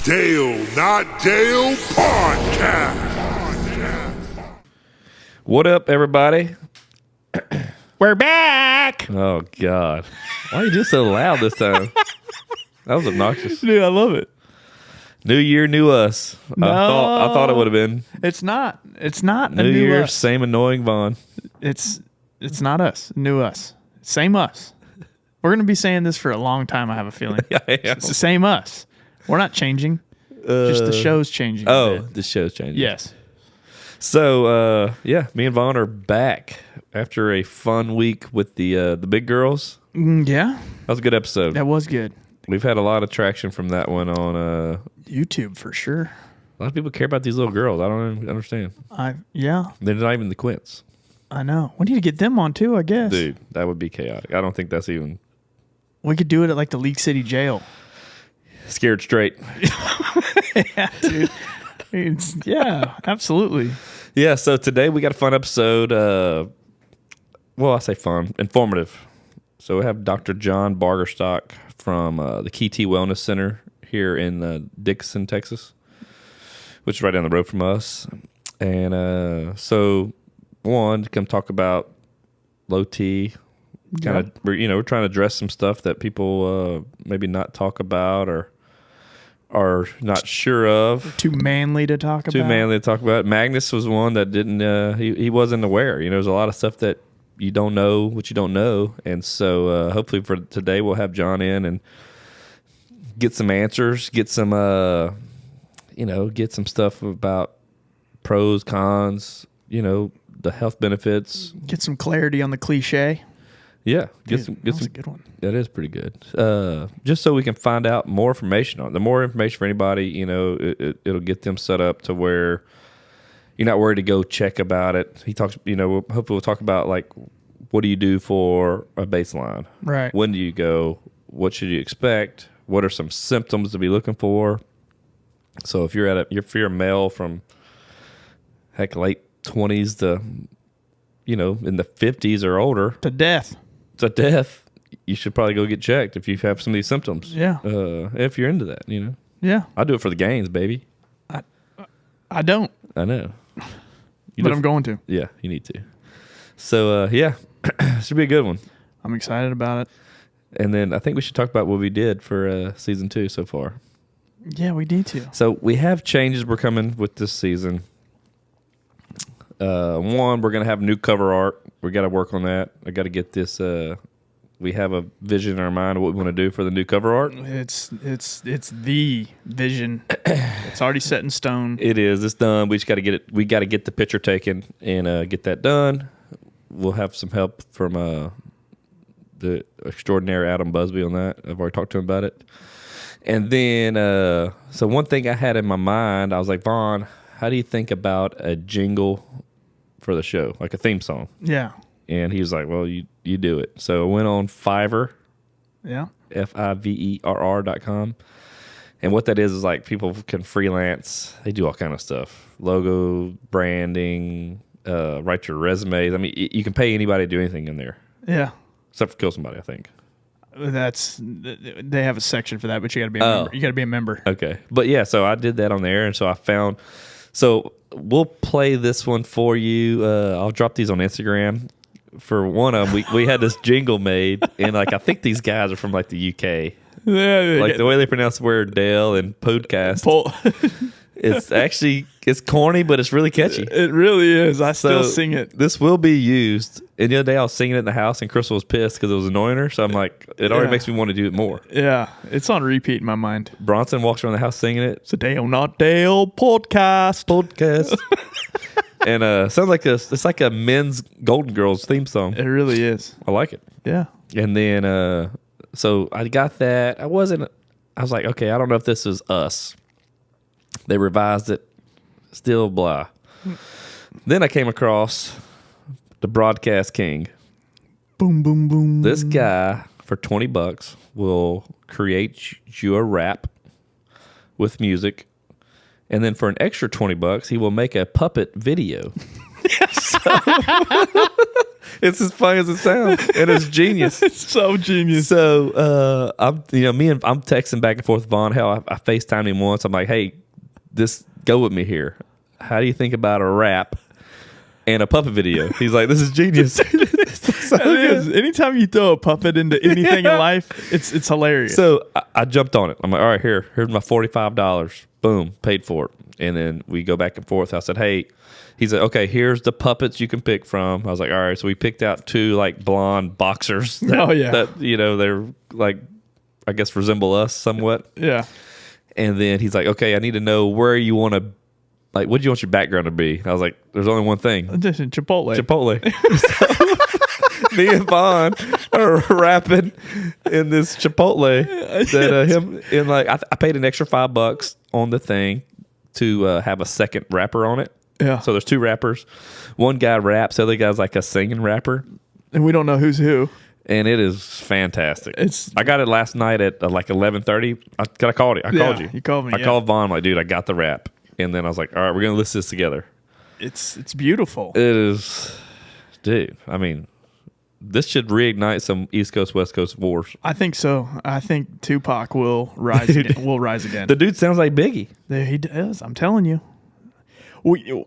Dale NotDale Podcast. What up, everybody? We're back! Oh, God. Why are you just so loud this time? That was obnoxious. Dude, I love it. New year, new us. No. I thought it would have been. It's not. It's not New a new year, us. same annoying Vaughn. It's not us. New us. Same us. We're going to be saying this for a long time, I have a feeling. Yeah, I am. It's the same us. We're not changing. Just the show's changing. Oh, the show's changing. Yes. So, me and Vaughn are back after a fun week with the big girls. Yeah. That was a good episode. That was good. We've had a lot of traction from that one on. YouTube for sure. A lot of people care about these little girls. I don't understand. Yeah, They're not even the Quints. I know. We need to get them on too, I guess. Dude, that would be chaotic. I don't think that's even We could do it at like the League City Jail. scared straight. Yeah, dude. Yeah, absolutely. Yeah, so today we got a fun episode. I say fun, informative. So we have Dr. John Bargerstock from the Key T Wellness Center here in Dickinson, Texas, which is right down the road from us. And so, to come talk about low T. We're trying to address some stuff that people maybe not talk about or are not sure of. Too manly to talk about. Magnus was one that didn't. He wasn't aware. There's a lot of stuff that you don't know what you don't know, and so hopefully for today we'll have John in and get some answers, get some get some stuff about pros, cons, the health benefits. Get some clarity on the cliche. Yeah, That's a good one. That is pretty good. Just so we can find out more information on it. The more information for anybody, it'll get them set up to where you're not worried to go check about it. He talks, hopefully we'll talk about like, what do you do for a baseline? Right. When do you go? What should you expect? What are some symptoms to be looking for? So if you're a male from late 20s to, in the 50s or older. To death. To death, you should probably go get checked if you have some of these symptoms. Yeah. If you're into that, Yeah. I do it for the gains, baby. I don't. I know. But I'm going to. Yeah, you need to. So, should be a good one. I'm excited about it. And then I think we should talk about what we did for season 2 so far. Yeah, we need to. So we have changes we're coming with this season. One, we're going to have new cover art. We got to work on that. I got to get this. We have a vision in our mind of what we want to do for the new cover art. It's the vision. It's already set in stone. It is. It's done. We just got to get it. We got to get the picture taken and get that done. We'll have some help from the extraordinary Adam Busby on that. I've already talked to him about it. And then, so one thing I had in my mind, I was like, Vaughn, how do you think about a jingle for the show, like a theme song? Yeah. And he was like, well, you do it. So I went on Fiverr. Yeah. Fiverr.com. And what that is like people can freelance. They do all kind of stuff. Logo, branding, write your resumes. I mean, you can pay anybody to do anything in there. Yeah. Except for kill somebody, I think. They have a section for that, but you got to be a member. You got to be a member. Okay. But yeah, so I did that on there. And so I found, so we'll play this one for you. I'll drop these on Instagram. For one of them, we had this jingle made, and I think these guys are from the UK. Yeah, The way they pronounce the word Dale and podcast. It's corny, but it's really catchy. It really is. I still sing it. This will be used. And the other day I was singing it in the house, and Crystal was pissed because it was annoying her. So I'm like, it already makes me want to do it more. Yeah, it's on repeat in my mind. Bronson walks around the house singing it. It's a Dale NotDale podcast. And sounds like it's like a men's Golden Girls theme song. It really is. I like it. Yeah. And then so I got that. I was like, okay, I don't know if this is us. They revised it. Still blah. Then I came across the Broadcast King. Boom, boom, boom. This guy for $20 will create you a rap with music. And then for an extra $20, he will make a puppet video. It's as funny as it sounds, and it's genius. It's so genius. So I'm texting back and forth with Vaughn. Hell, I FaceTimed him once. I'm like, hey, go with me here. How do you think about a rap and a puppet video? He's like, this is genius. So good. Anytime you throw a puppet into anything in life, it's hilarious. So I jumped on it. I'm like, all right, here's my $45. Boom, paid for it. And then we go back and forth. I said, hey, he's like, okay, here's the puppets you can pick from. I was like, all right. So we picked out 2 like blonde boxers. That they're like, I guess resemble us somewhat. Yeah. And then he's like, okay, I need to know where you want to, like, what do you want your background to be? I was like, there's only one thing. Chipotle. So, me and Vaughn are rapping in this Chipotle that him in like I paid an extra $5 on the thing to have a second rapper on it. Yeah. So there's 2 rappers. One guy raps, the other guy's like a singing rapper, and we don't know who's who. and it is fantastic. I got it last night at like 11:30. I called you. Called you. You called me. I called Vaughn. Like, dude, I got the rap, and then I was like, all right, we're gonna listen to this together. It's beautiful. It is, dude. I mean, this should reignite some East Coast West Coast wars. I think so. I think Tupac will rise again. Will rise again. The dude sounds like Biggie. He does. I'm telling you.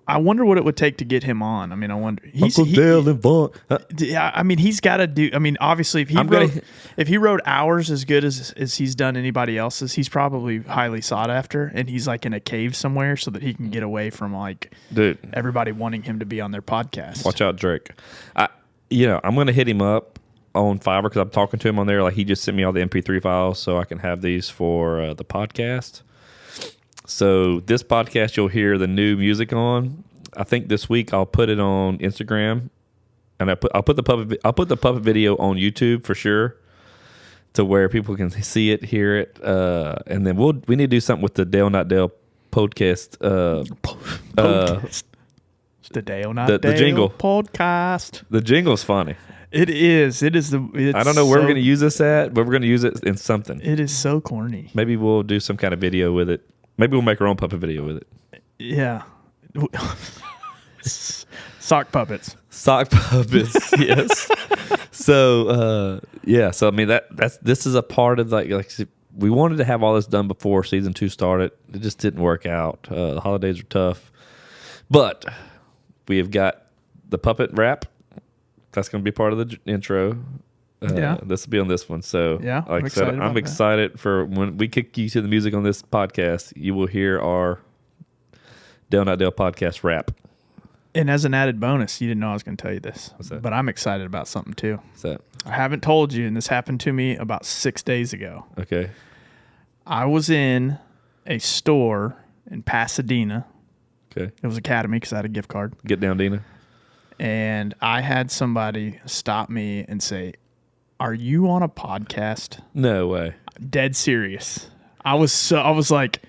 I wonder what it would take to get him on. I mean, I wonder. Uncle Dale and Vaughn. Yeah, I mean, he's got to do. I mean, obviously, if he wrote hours as good as he's done anybody else's, he's probably highly sought after, and he's like in a cave somewhere so that he can get away from like everybody wanting him to be on their podcast. Watch out, Drake. I'm gonna hit him up on Fiverr because I'm talking to him on there. Like, he just sent me all the MP3 files so I can have these for the podcast. So this podcast, you'll hear the new music on. I think this week I'll put it on Instagram, and I'll put the puppet video on YouTube for sure, to where people can see it, hear it, and then we need to do something with the Dale NotDale podcast. The Dale NotDale the jingle podcast. The jingle's funny. It is. I don't know where we're going to use this at, but we're going to use it in something. It is so corny. Maybe we'll do some kind of video with it. Maybe we'll make our own puppet video with it. Yeah. Sock puppets. Sock puppets, yes. So, So, I mean, this is a part of like we wanted to have all this done before season 2 started. It just didn't work out. The holidays are tough. But we have got the puppet rap. That's going to be part of the intro. This will be on this one. So, yeah, like I said, I'm excited for when we kick you to the music on this podcast. You will hear our Dale NotDale podcast rap. And as an added bonus, you didn't know I was going to tell you this. What's that? But I'm excited about something too. What's that? I haven't told you, and this happened to me about 6 days ago. Okay. I was in a store in Pasadena. Okay. It was Academy because I had a gift card. Get down, Dina. And I had somebody stop me and say, "Are you on a podcast?" No way. Dead serious. I was like,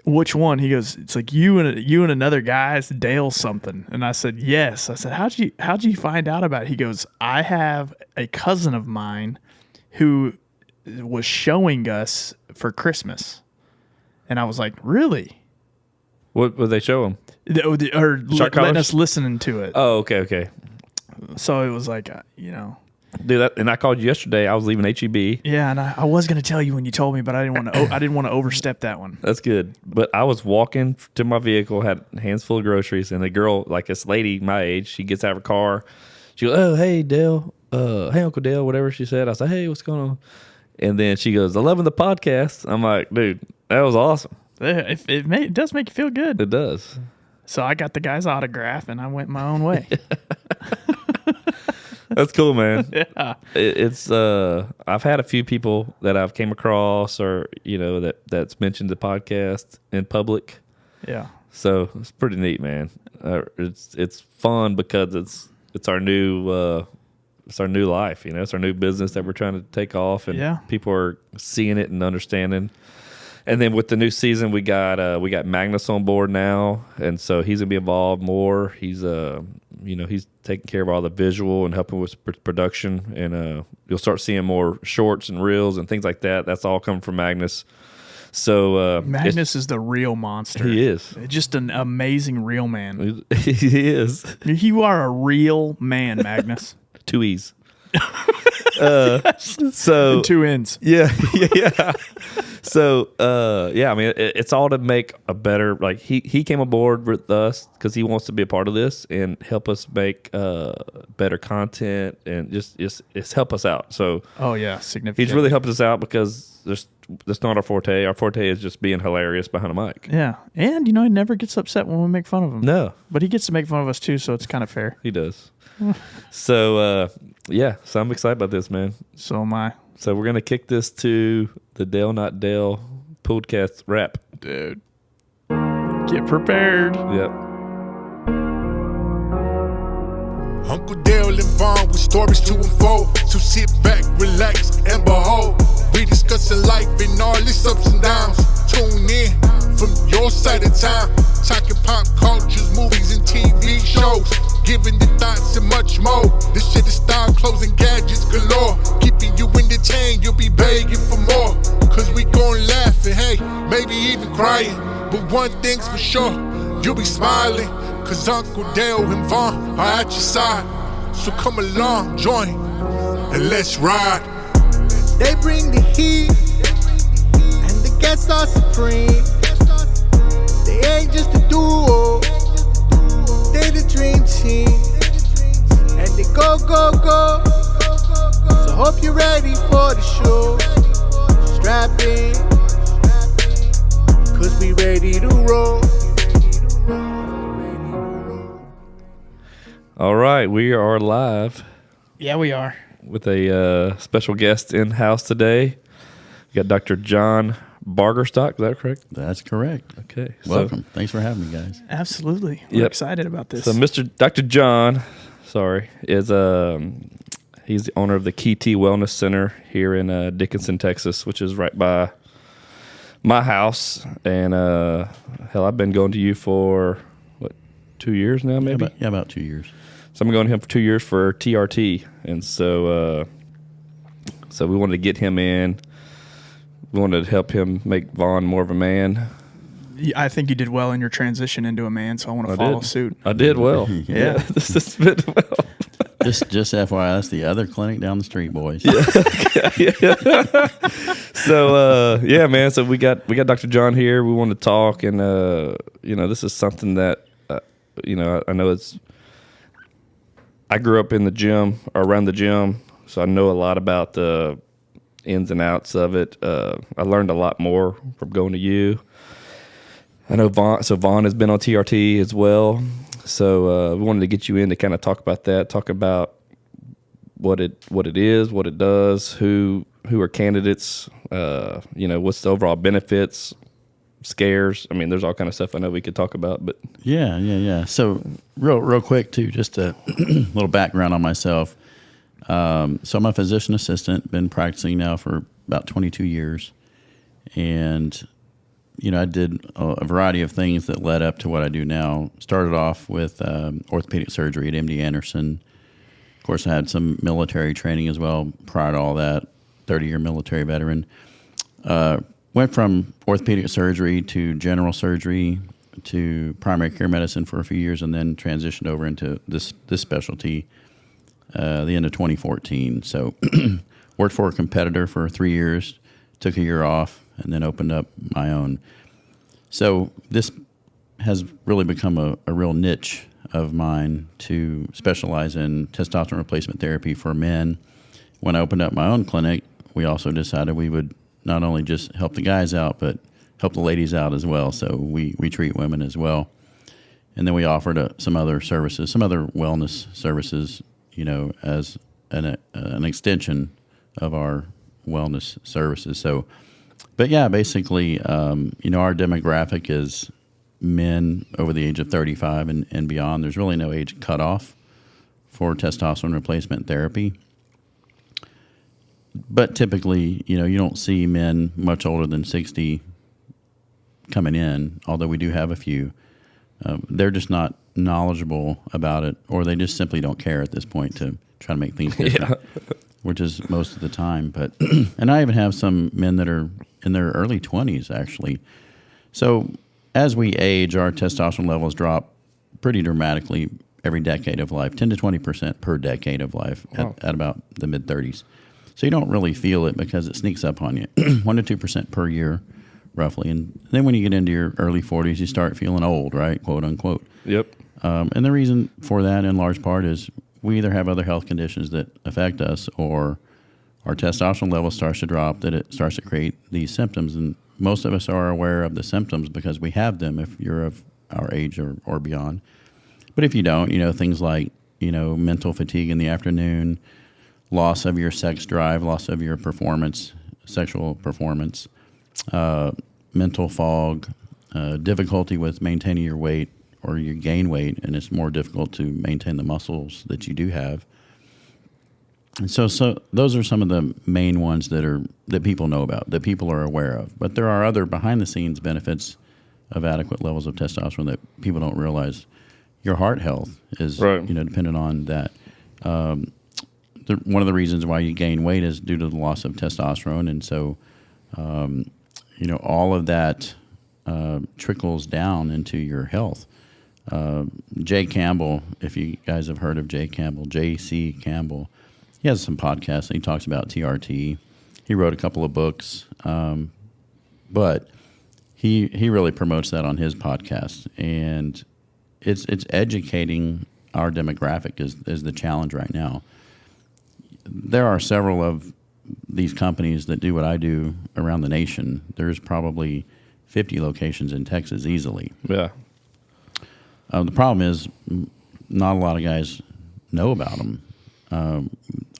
"Which one?" He goes, "It's like you and another guy. It's Dale something." And I said, "Yes." I said, "How'd you find out about it?" He goes, "I have a cousin of mine who was showing us for Christmas." And I was like, "Really?" What would they show him? Or letting us listen to it. Oh, okay. So it was like, Dude, and I called you yesterday. I was leaving HEB. Yeah, and I was going to tell you when you told me, but I didn't want to overstep that one. That's good. But I was walking to my vehicle, had hands full of groceries, and the girl, like this lady my age, she gets out of her car. She goes, "Oh, hey, Dale. Hey, Uncle Dale," whatever she said. I said, "Hey, what's going on?" And then she goes, "I'm loving the podcast." I'm like, dude, that was awesome. It does make you feel good. It does. So I got the guy's autograph, and I went my own way. That's cool, man. Yeah. It's I've had a few people that I've came across, or that's mentioned the podcast in public. Yeah. So it's pretty neat, man. It's fun because it's our new life. It's our new business that we're trying to take off, and people are seeing it and understanding. And then with the new season, we got Magnus on board now, and so he's gonna be involved more. He's he's taking care of all the visual and helping with production, and you'll start seeing more shorts and reels and things like that. That's all coming from Magnus. So Magnus is the real monster. he is. Just an amazing real man. He is. You are a real man, Magnus. 2 E's. So And 2 ends. yeah. So I mean, it's all to make a better. Like he came aboard with us because he wants to be a part of this and help us make better content and just help us out. So Oh yeah, significant. he's really helped us out because that's not our forte. Our forte is just being hilarious behind a mic. Yeah, and he never gets upset when we make fun of him. No, But he gets to make fun of us too, so it's kind of fair. he does. So so I'm excited about this, man. So am I. So we're gonna kick this to the Dale NotDale podcast rap. Dude. Get prepared. Yep. Uncle Dale and Vaughn with stories to unfold. So sit back, relax, and behold. We discussing life and all its ups and downs. Tune in from your side of town. Talking pop cultures, movies, and TV shows. Giving the thoughts and much more. This shit is style, clothes, gadgets galore. Keeping you entertained, you'll be begging for more. Cause we gon' laugh and hey, maybe even crying. But one thing's for sure, you'll be smiling. Cause Uncle Dale and Vaughn are at your side. So come along, join, and let's ride. They bring the heat, and the guests are supreme. They ain't just a duo, they the dream team. And they go, go, go. So hope you're ready for the show. Strap in, cause we ready to roll. All right, we are live Yeah, we are. with a special guest in house today. We got Dr. John Bargerstock. Is that correct? That's correct. Okay. Welcome. Thanks for having me, guys. Absolutely. We're Yep. excited about this. So Dr. John, is he's the owner of the KT Wellness Center here in Dickinson, Texas, which is right by my house. And I've been going to you for 2 years now, maybe. About 2 years. So I'm going to him for 2 years for TRT, and so we wanted to get him in. We wanted to help him make Vaughn more of a man. I think you did well in your transition into a man, so I want to follow suit. I did well. Yeah. This has been well. Just FYI, that's the other clinic down the street, boys. So man. So we got Dr. John here. We want to talk, and this is something that I know it's. I grew up in the gym or around the gym, so I know a lot about the ins and outs of it. I learned a lot more from going to you. I know Vaughn has been on TRT as well. So we wanted to get you in to kind of talk about that, talk about what it is, what it does, who are candidates, what's the overall benefits, scares. I mean, there's all kind of stuff I know we could talk about, but Yeah. So real quick too, just a little background on myself. So I'm a physician assistant, been practicing now for about 22 years. And, I did a variety of things that led up to what I do now. Started off with orthopedic surgery at MD Anderson. Of course, I had some military training as well prior to all that, 30-year military veteran. Went from orthopedic surgery to general surgery to primary care medicine for a few years, and then transitioned over into this specialty the end of 2014. So worked for a competitor for 3 years, took a year off, and then opened up my own. So this has really become a real niche of mine to specialize in testosterone replacement therapy for men. When I opened up my own clinic, we also decided we would not only just help the guys out, but help the ladies out as well. So we treat women as well. And then we offered some other services, some other wellness services, as an extension of our wellness services. So, but yeah, basically, our demographic is men over the age of 35 and beyond. There's really no age cutoff for testosterone replacement therapy. But typically, you don't see men much older than 60 coming in, although we do have a few. They're just not knowledgeable about it, or they just simply don't care at this point to try to make things different, which is most of the time. But and I even have some men that are in their early 20s, actually. So as we age, our testosterone levels drop pretty dramatically every decade of life, 10 to 20% per decade of life at about the mid-30s. So you don't really feel it because it sneaks up on you, 1 to 2% per year, roughly. And then when you get into your early 40s, you start feeling old, right, quote unquote. Yep. And the reason for that, in large part, is we either have other health conditions that affect us, or our testosterone level starts to drop, that it starts to create these symptoms. And most of us are aware of the symptoms because we have them if you're of our age or beyond. But if you don't, things like, mental fatigue in the afternoon, loss of your sex drive, loss of your performance, sexual performance, mental fog, difficulty with maintaining your weight, or you gain weight and it's more difficult to maintain the muscles that you do have. And so those are some of the main ones that people know about, that people are aware of. But there are other behind-the-scenes benefits of adequate levels of testosterone that people don't realize. Your heart health is dependent on that. One of the reasons why you gain weight is due to the loss of testosterone, and so all of that trickles down into your health. Jay Campbell, if you guys have heard of Jay Campbell, J.C. Campbell, he has some podcasts and he talks about TRT. He wrote a couple of books, but he really promotes that on his podcast, and it's educating our demographic is the challenge right now. There are several of these companies that do what I do around the nation. There's probably 50 locations in Texas easily. Yeah. The problem is not a lot of guys know about them.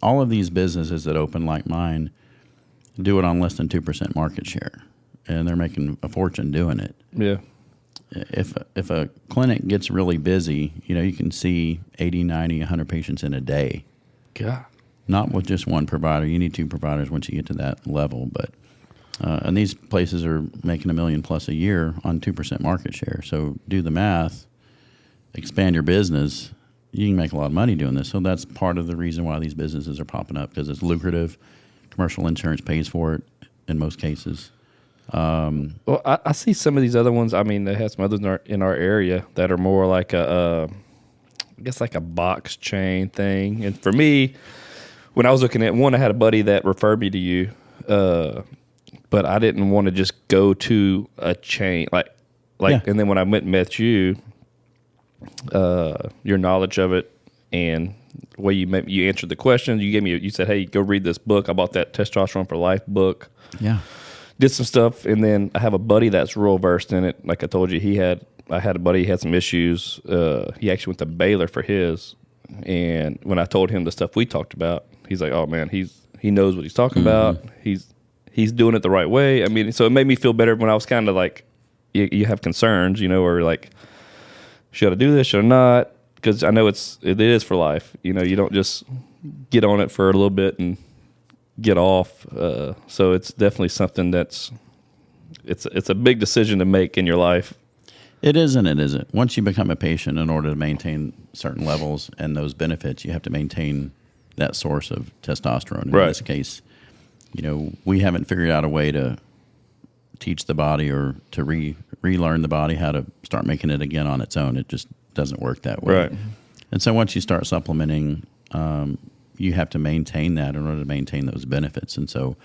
All of these businesses that open like mine do it on less than 2% market share, and they're making a fortune doing it. Yeah. If a clinic gets really busy, you can see 80, 90, 100 patients in a day. God. Not with just one provider. You need two providers once you get to that level. But and these places are making $1 million plus a year on 2% market share. So do the math, expand your business. You can make a lot of money doing this. So that's part of the reason why these businesses are popping up, because it's lucrative. Commercial insurance pays for it in most cases. Well, I see some of these other ones. I mean, they have some others in our area that are more like I guess like a box chain thing. And for me, when I was looking at one, I had a buddy that referred me to you, but I didn't want to just go to a chain And then when I went and met you, your knowledge of it and the way you answered the questions, you said, hey, go read this book. I bought that Testosterone for Life book. Yeah. Did some stuff, and then I have a buddy that's real versed in it. Like I told you, I had a buddy who had some issues. He actually went to Baylor for his, and when I told him the stuff we talked about, he's like, "Oh man, he knows what he's talking about. He's doing it the right way." I mean, so it made me feel better when I was kind of like, you have concerns, or like, should I do this? Should I not? Because I know it is for life. You don't just get on it for a little bit and get off. So it's definitely something it's a big decision to make in your life. It is and it isn't. Once you become a patient, in order to maintain certain levels and those benefits, you have to maintain that source of testosterone. In this case, we haven't figured out a way to teach the body or to relearn the body how to start making it again on its own. It just doesn't work that way. Right. And so once you start supplementing, you have to maintain that in order to maintain those benefits. And so,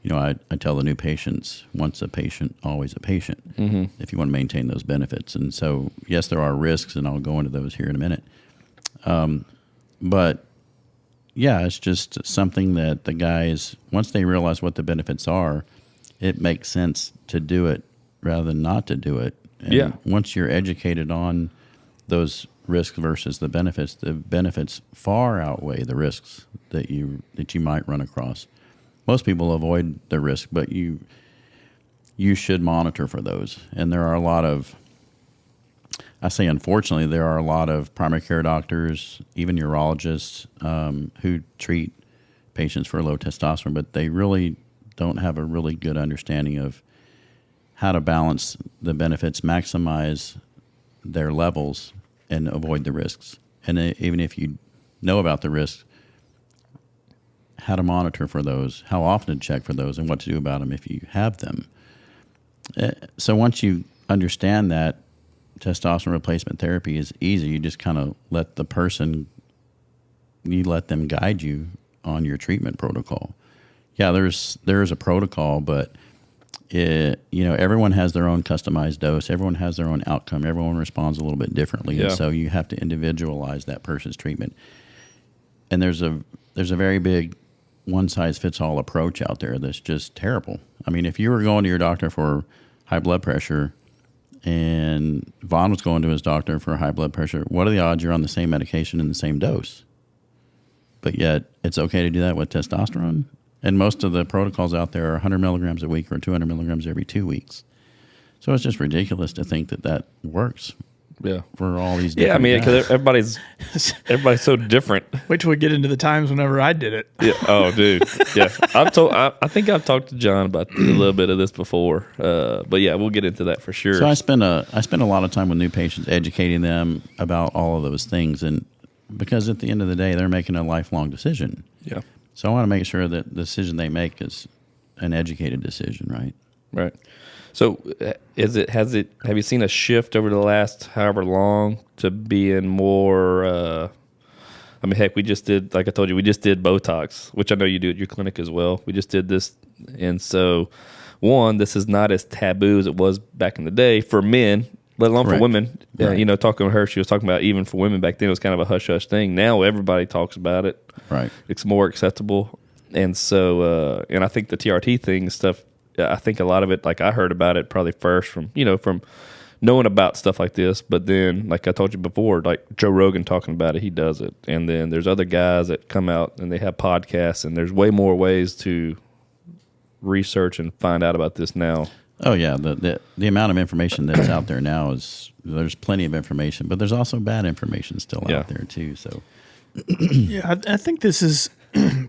I tell the new patients, once a patient, always a patient, if you want to maintain those benefits. And so, yes, there are risks, and I'll go into those here in a minute. But, yeah, it's just something that the guys, once they realize what the benefits are, it makes sense to do it rather than not to do it. And once you're educated on those risks versus the benefits far outweigh the risks that you might run across. Most people avoid the risk, but you should monitor for those. And there are a lot of, I say unfortunately, there are a lot of primary care doctors, even urologists, who treat patients for low testosterone, but they really don't have a really good understanding of how to balance the benefits, maximize their levels, and avoid the risks. And even if you know about the risks, how to monitor for those, how often to check for those, and what to do about them if you have them. So once you understand that, testosterone replacement therapy is easy. You just kind of let them guide you on your treatment protocol. Yeah, there's a protocol, but everyone has their own customized dose. Everyone has their own outcome. Everyone responds a little bit differently, and so you have to individualize that person's treatment. And there's a very big one-size-fits-all approach out there that's just terrible. I mean, if you were going to your doctor for high blood pressure and Vaughn was going to his doctor for high blood pressure, what are the odds you're on the same medication and the same dose? But yet it's okay to do that with testosterone? And most of the protocols out there are 100 milligrams a week or 200 milligrams every 2 weeks. So it's just ridiculous to think that works. Yeah, for all these different I mean, guys. because everybody's so different. Wait till we get into the times whenever I did it. Yeah. Oh, dude. Yeah. I think I've talked to John about a little bit of this before. But yeah, we'll get into that for sure. So I spend a lot of time with new patients, educating them about all of those things, and because at the end of the day, they're making a lifelong decision. Yeah. So I want to make sure that the decision they make is an educated decision, right? Right. So have you seen a shift over the last however long to being more, I mean, heck, we just did, like I told you, we just did Botox, which I know you do at your clinic as well. We just did this. And so, one, this is not as taboo as it was back in the day for men, let alone for women. Right. Talking to her, she was talking about even for women back then, it was kind of a hush-hush thing. Now everybody talks about it. Right. It's more acceptable. And so, and I think the TRT thing and stuff, I think a lot of it, like I heard about it probably first from knowing about stuff like this. But then, like I told you before, like Joe Rogan talking about it, he does it. And then there's other guys that come out and they have podcasts, and there's way more ways to research and find out about this now. Oh yeah, the amount of information that's out there now there's plenty of information, but there's also bad information still out there too. So yeah, I think this is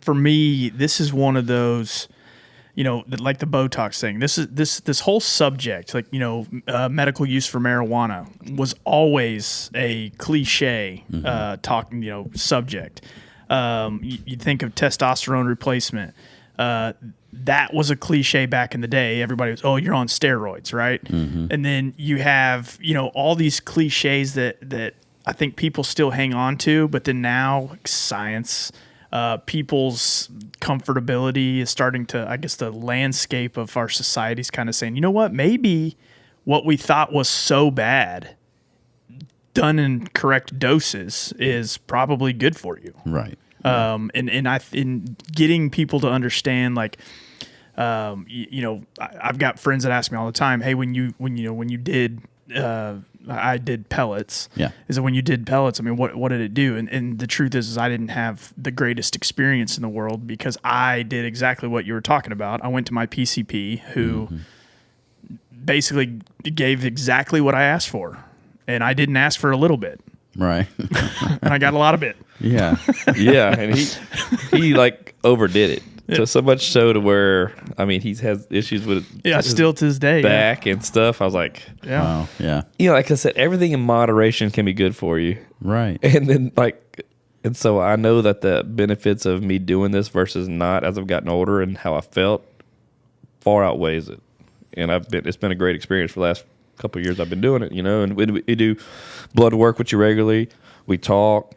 for me. This is one of those. Like the Botox thing. This whole subject, like medical use for marijuana, was always a cliche subject. You think of testosterone replacement. That was a cliche back in the day. Everybody was, oh, you're on steroids, right? Mm-hmm. And then you have all these cliches that I think people still hang on to, but then now science. People's comfortability is starting to, I guess the landscape of our society is kind of saying, you know what, maybe what we thought was so bad, done in correct doses, is probably good for you. Right. In getting people to understand, like, I've got friends that ask me all the time, hey, when you did, I did pellets. Yeah. Is that when you did pellets? I mean, what did it do? And the truth is I didn't have the greatest experience in the world because I did exactly what you were talking about. I went to my PCP who basically gave exactly what I asked for, and I didn't ask for a little bit. Right. And I got a lot of it. Yeah. Yeah, and he like overdid it. So much so to where, I mean, he has issues with still to this day, back and stuff. I was like, wow, yeah. Like I said, everything in moderation can be good for you. Right. And then and so I know that the benefits of me doing this versus not as I've gotten older and how I felt far outweighs it. And it's been a great experience for the last couple of years I've been doing it, and we do blood work with you regularly. We talk.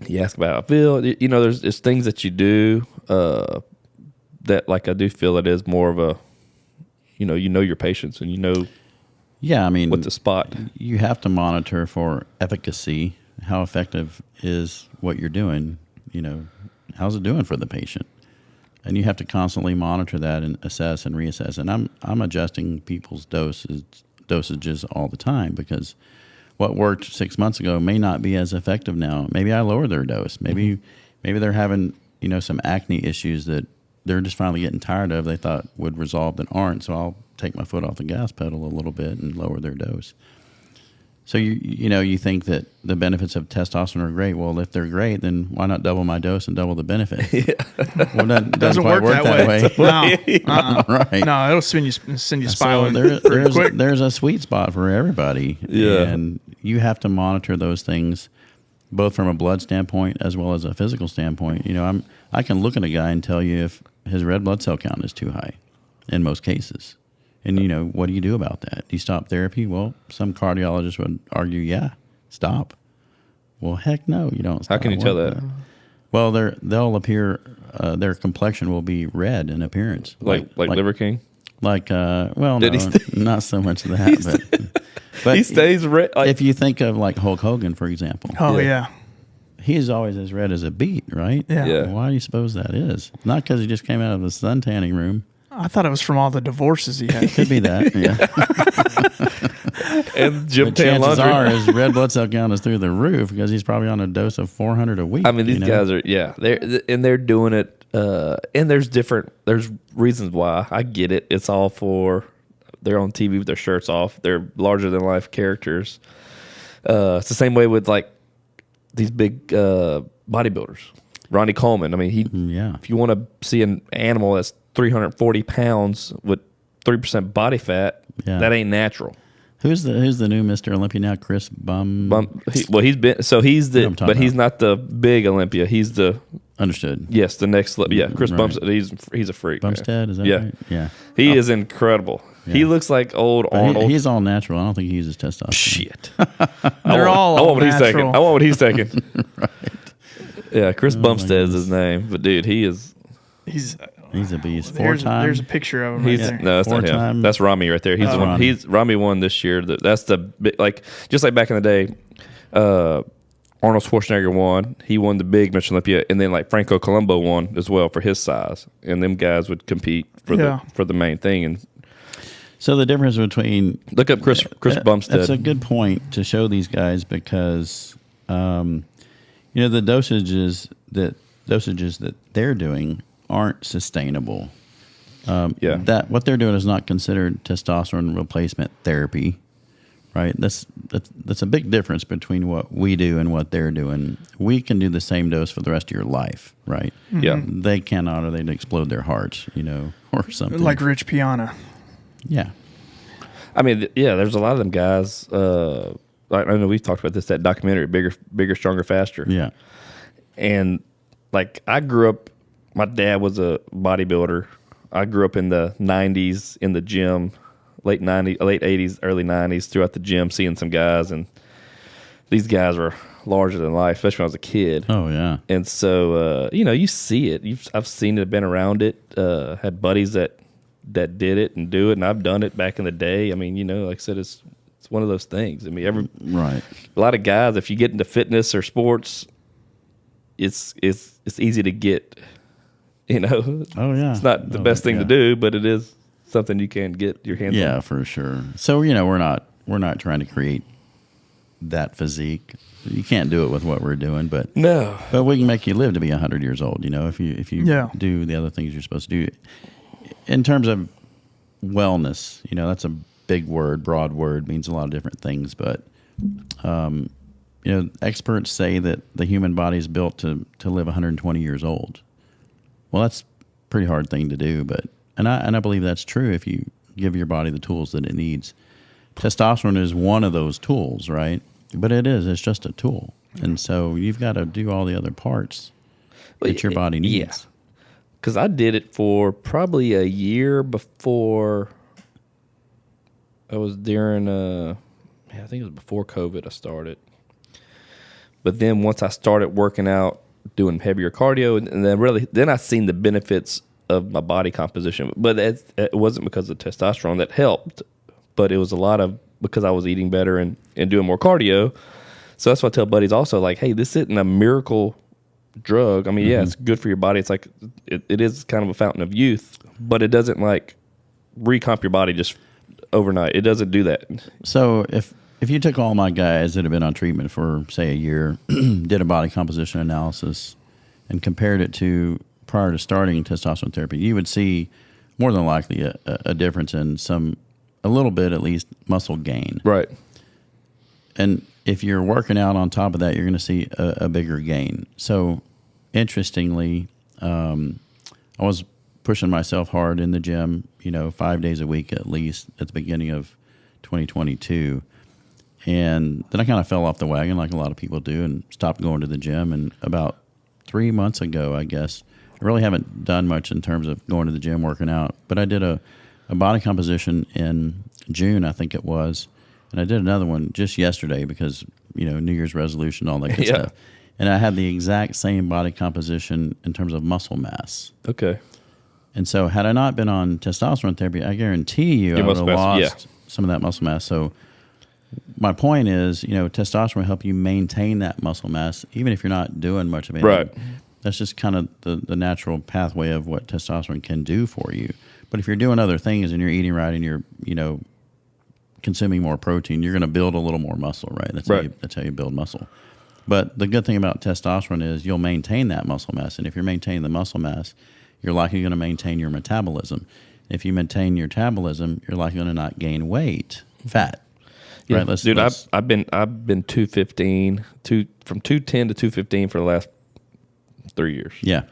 You ask about how I feel. There's things that you do that, like, I do feel it is more of a, you know your patients and yeah, I mean, what to spot. You have to monitor for efficacy. How effective is what you're doing? How's it doing for the patient? And you have to constantly monitor that and assess and reassess. And I'm adjusting people's dosages all the time because what worked 6 months ago may not be as effective now. Maybe I lower their dose. Maybe they're having some acne issues that they're just finally getting tired of. They thought would resolve that aren't. So I'll take my foot off the gas pedal a little bit and lower their dose. So you think that the benefits of testosterone are great. Well, if they're great, then why not double my dose and double the benefit? Yeah. Well, that doesn't quite work that way. No, right? No, it'll send you spiraling So quick. there's a sweet spot for everybody. Yeah. And you have to monitor those things both from a blood standpoint as well as a physical standpoint. I can look at a guy and tell you if his red blood cell count is too high in most cases. And, you know, what do you do about that? Do you stop therapy? Well, some cardiologists would argue, yeah, stop. Well, heck no, you don't stop. How can you tell that? Well, they'll appear, their complexion will be red in appearance. Like Liver King? Like, well, Did no, he not so much of that. But He stays red. Like, if you think of like Hulk Hogan, for example. Oh, Yeah. yeah. He's always as red as a beet, right? Yeah. Yeah. Why do you suppose that is? Not because he just came out of the sun tanning room. I thought it was from all the divorces he had. Could be that, yeah. and Jim But Tan chances Laundry. are his red blood cell count is through the roof because he's probably on a dose of 400 a week. I mean, these you know? guys are, they're doing it. And there's reasons why. I get it. It's all they're on TV with their shirts off. They're larger than life characters. It's the same way with like these big bodybuilders. Ronnie Coleman. I mean, Yeah. if you want to see an animal that's 340 pounds with 3% body fat, Yeah. that ain't natural. Who's the new Mr. Olympia now? Chris He's been, so he's You know the, what I'm talking but he's about. not the big Olympia. He's the, Understood. yes, the next level. Yeah, Chris Right. Bumstead. He's a freak. man. Bumstead, is that Yeah. right? Yeah. He is incredible. He Yeah. looks like old But Arnold. he's all natural. I don't think he uses testosterone. Shit. They're all I want what he's taking. natural. I want what he's taking. Yeah, Chris Bumstead is his name, but dude, he is. He's He's a beast. there's Four-time. a picture of him right He's there. no, that's not him. Four-time- That's Rami right there. He's the one. Rami. Rami won this year. That's the big, like just like back in the day. Arnold Schwarzenegger won. He won the big Mr. Olympia, and then like Franco Columbu won as well for his size. And them guys would compete for the main thing. And So the difference between look up Chris Bumstead. That's a good point to show these guys because, you know, the dosages that they're doing aren't sustainable. Yeah. That what they're doing is not considered testosterone replacement therapy, right? That's a big difference between what we do and what they're doing. We can do the same dose for the rest of your life, right? Yeah. They cannot, or they'd explode their hearts, you know, or something. Like Rich Piana. yeah. I mean, yeah, there's a lot of them guys. I know we've talked about this, that documentary, Bigger, Stronger, Faster. Yeah. And like I grew up, my dad was a bodybuilder. I grew up in the 90s in the gym, late 80s, early 90s, throughout the gym, seeing some guys. And these guys were larger than life, especially when I was a kid. Oh, yeah. And so, you know, you see it. I've seen it, been around it, had buddies that did it and do it, and I've done it back in the day. I mean, you know, like I said, it's one of those things. I mean, Right. a lot of guys, if you get into fitness or sports, it's easy to get, you know. Oh, yeah. It's not the best thing to do, but it is something you can get your hands on. Yeah, for sure. So, you know, we're not trying to create that physique. You can't do it with what we're doing, but No. but we can make you live to be 100 years old, you know, if you Yeah. do the other things you're supposed to do. In terms of wellness, you know, that's a big word, broad word, means a lot of different things, but you know, experts say that the human body is built to live 120 years old. Well, that's a pretty hard thing to do, but and I believe that's true if you give your body the tools that it needs. Testosterone is one of those tools, right? But it's just a tool. And so you've got to do all the other parts that your body needs. Yeah. Because I did it for probably a year before. I was during, I think it was before COVID I started. But then once I started working out, doing heavier cardio, and then I seen the benefits of my body composition. But it wasn't because of testosterone that helped, but it was a lot of because I was eating better and doing more cardio. So that's what I tell buddies also, like, hey, this isn't a miracle drug. I mean, yeah, it's good for your body. It's like it is kind of a fountain of youth, but it doesn't like recomp your body just overnight. It doesn't do that. So if you took all my guys that have been on treatment for, say, a year, did a body composition analysis, and compared it to prior to starting testosterone therapy, you would see more than likely a difference in a little bit at least, muscle gain. Right. And if you're working out on top of that, you're going to see a bigger gain. So, interestingly, I was pushing myself hard in the gym, 5 days a week at least at the beginning of 2022. And then I kind of fell off the wagon like a lot of people do and stopped going to the gym. And about 3 months ago, I guess, really haven't done much in terms of going to the gym, working out. But I did a body composition in June, I think it was. And I did another one just yesterday because, New Year's resolution, all that good stuff. And I had the exact same body composition in terms of muscle mass. Okay. And so had I not been on testosterone therapy, I guarantee you I would have lost some of that muscle mass. So my point is, testosterone will help you maintain that muscle mass, even if you're not doing much of anything. Right. That's just kind of the natural pathway of what testosterone can do for you. But if you're doing other things and you're eating right and you're, consuming more protein, you're going to build a little more muscle, right? That's how you build muscle. But the good thing about testosterone is you'll maintain that muscle mass. And if you're maintaining the muscle mass, you're likely going to maintain your metabolism. If you maintain your metabolism, you're likely going to not gain weight, fat. Yeah, right? Dude, I've been 215, from 210 to 215 for the last 3 years. Yeah.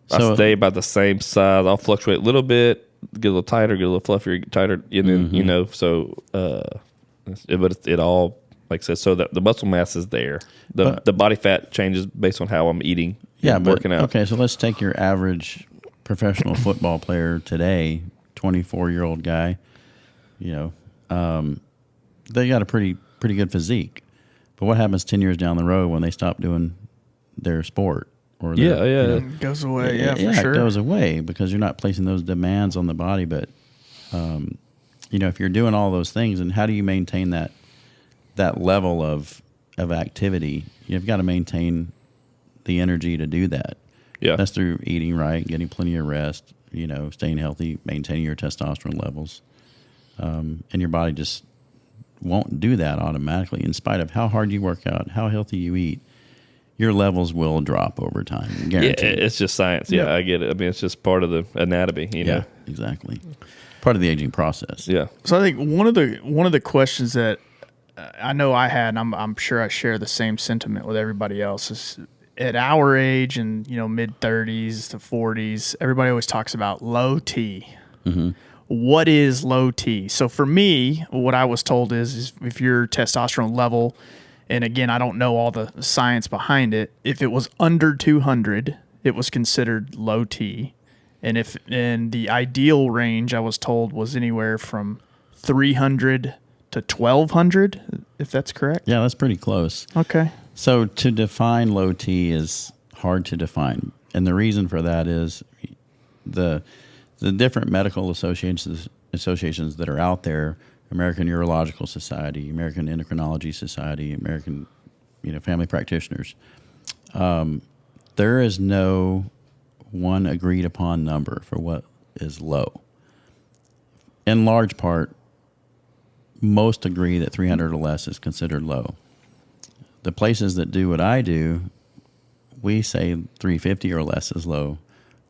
So, I stay about the same size. I'll fluctuate a little bit, get a little tighter, get a little fluffier, tighter, and then but it all, like I said, so that the muscle mass is there. The body fat changes based on how I'm eating. Yeah, and working out. Okay, so let's take your average professional football player today, 24-year-old guy. They got a pretty good physique. But what happens 10 years down the road when they stop doing their sport? Or It goes away, for sure. It goes away because you're not placing those demands on the body. But, if you're doing all those things, and how do you maintain that level of activity? You've got to maintain the energy to do that. Yeah. That's through eating right, getting plenty of rest, staying healthy, maintaining your testosterone levels. And your body just won't do that automatically. In spite of how hard you work out, how healthy you eat, your levels will drop over time. Guaranteed. Yeah, it's just science. Yeah, I get it. I mean, it's just part of the anatomy, Yeah, exactly. Part of the aging process. Yeah. So I think one of the questions that I know I had, and I'm sure I share the same sentiment with everybody else, is at our age and mid 30s to 40s, everybody always talks about low T. Mm-hmm. What is low T? So for me, what I was told is if your testosterone level, and again, I don't know all the science behind it, if it was under 200, it was considered low T. And the ideal range, I was told, was anywhere from 300 to 1200, if that's correct. Yeah, that's pretty close. Okay. So to define low T is hard to define. And the reason for that is the different medical associations that are out there, American Urological Society, American Endocrinology Society, American family practitioners, there is no one agreed upon number for what is low. In large part, most agree that 300 or less is considered low. The places that do what I do, we say 350 or less is low.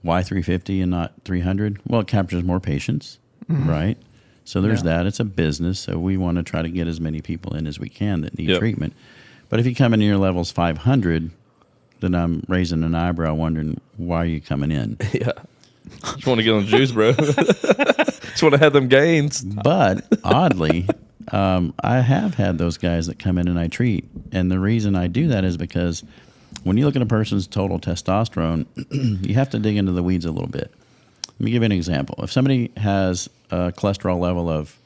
Why 350 and not 300? Well, it captures more patients, right? So there's that. It's a business, so we want to try to get as many people in as we can that need treatment. But if you come in your levels 500, then I'm raising an eyebrow wondering, why are you coming in? Yeah. Just want to get on the juice, bro. Just want to have them gains. But oddly, I have had those guys that come in and I treat. And the reason I do that is because when you look at a person's total testosterone, you have to dig into the weeds a little bit. Let me give you an example. If somebody has a cholesterol level of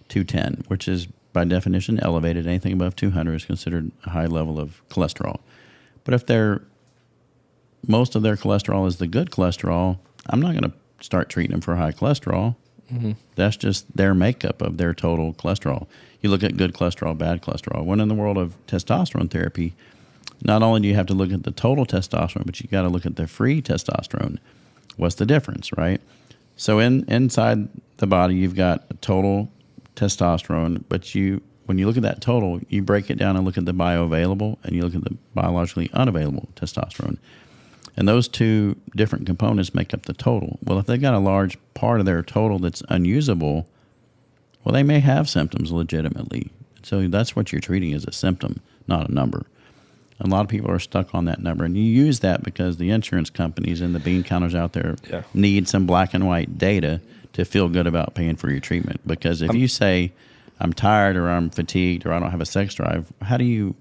210, which is by definition elevated, anything above 200 is considered a high level of cholesterol. But if most of their cholesterol is the good cholesterol, I'm not going to start treating them for high cholesterol. Mm-hmm. That's just their makeup of their total cholesterol. You look at good cholesterol, bad cholesterol. When in the world of testosterone therapy, not only do you have to look at the total testosterone, but you got to look at the free testosterone. What's the difference, right? So inside the body, you've got a total testosterone, but when you look at that total, you break it down and look at the bioavailable, and you look at the biologically unavailable testosterone. And those two different components make up the total. Well, if they've got a large part of their total that's unusable, well, they may have symptoms legitimately. So that's what you're treating as a symptom, not a number. A lot of people are stuck on that number, and you use that because the insurance companies and the bean counters out there need some black and white data to feel good about paying for your treatment. Because if you say, I'm tired or I'm fatigued or I don't have a sex drive, how do you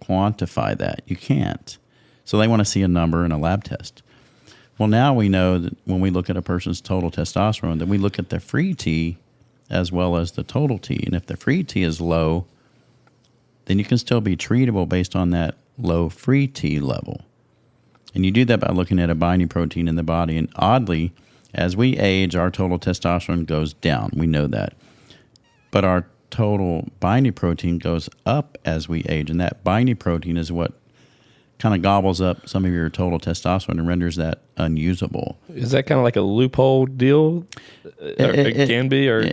quantify that? You can't. So they want to see a number and a lab test. Well, now we know that when we look at a person's total testosterone, that we look at the free T as well as the total T. And if the free T is low, then you can still be treatable based on that low free T level. And you do that by looking at a binding protein in the body. And oddly, as we age, our total testosterone goes down. We know that. But our total binding protein goes up as we age. And that binding protein is what kind of gobbles up some of your total testosterone and renders that unusable. Is that kind of like a loophole deal? It can be, or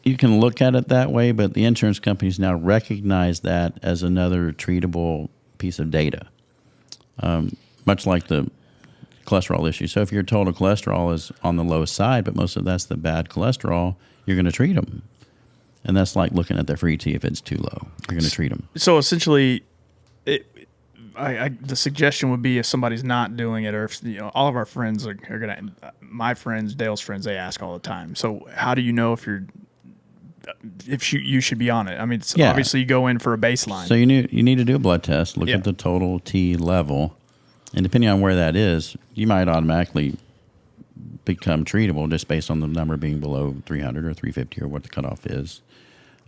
you can look at it that way, but the insurance companies now recognize that as another treatable piece of data, much like the cholesterol issue. So if your total cholesterol is on the low side, but most of that's the bad cholesterol, you're going to treat them. And that's like looking at the free T. If it's too low, you're going to treat them. So essentially, the suggestion would be if somebody's not doing it, or if all of our friends are gonna, my friends, Dale's friends, they ask all the time. So how do you know if you should be on it? I mean, obviously you go in for a baseline. So you need to do a blood test, look at the total T level, and depending on where that is, you might automatically become treatable just based on the number being below 300 or 350 or what the cutoff is.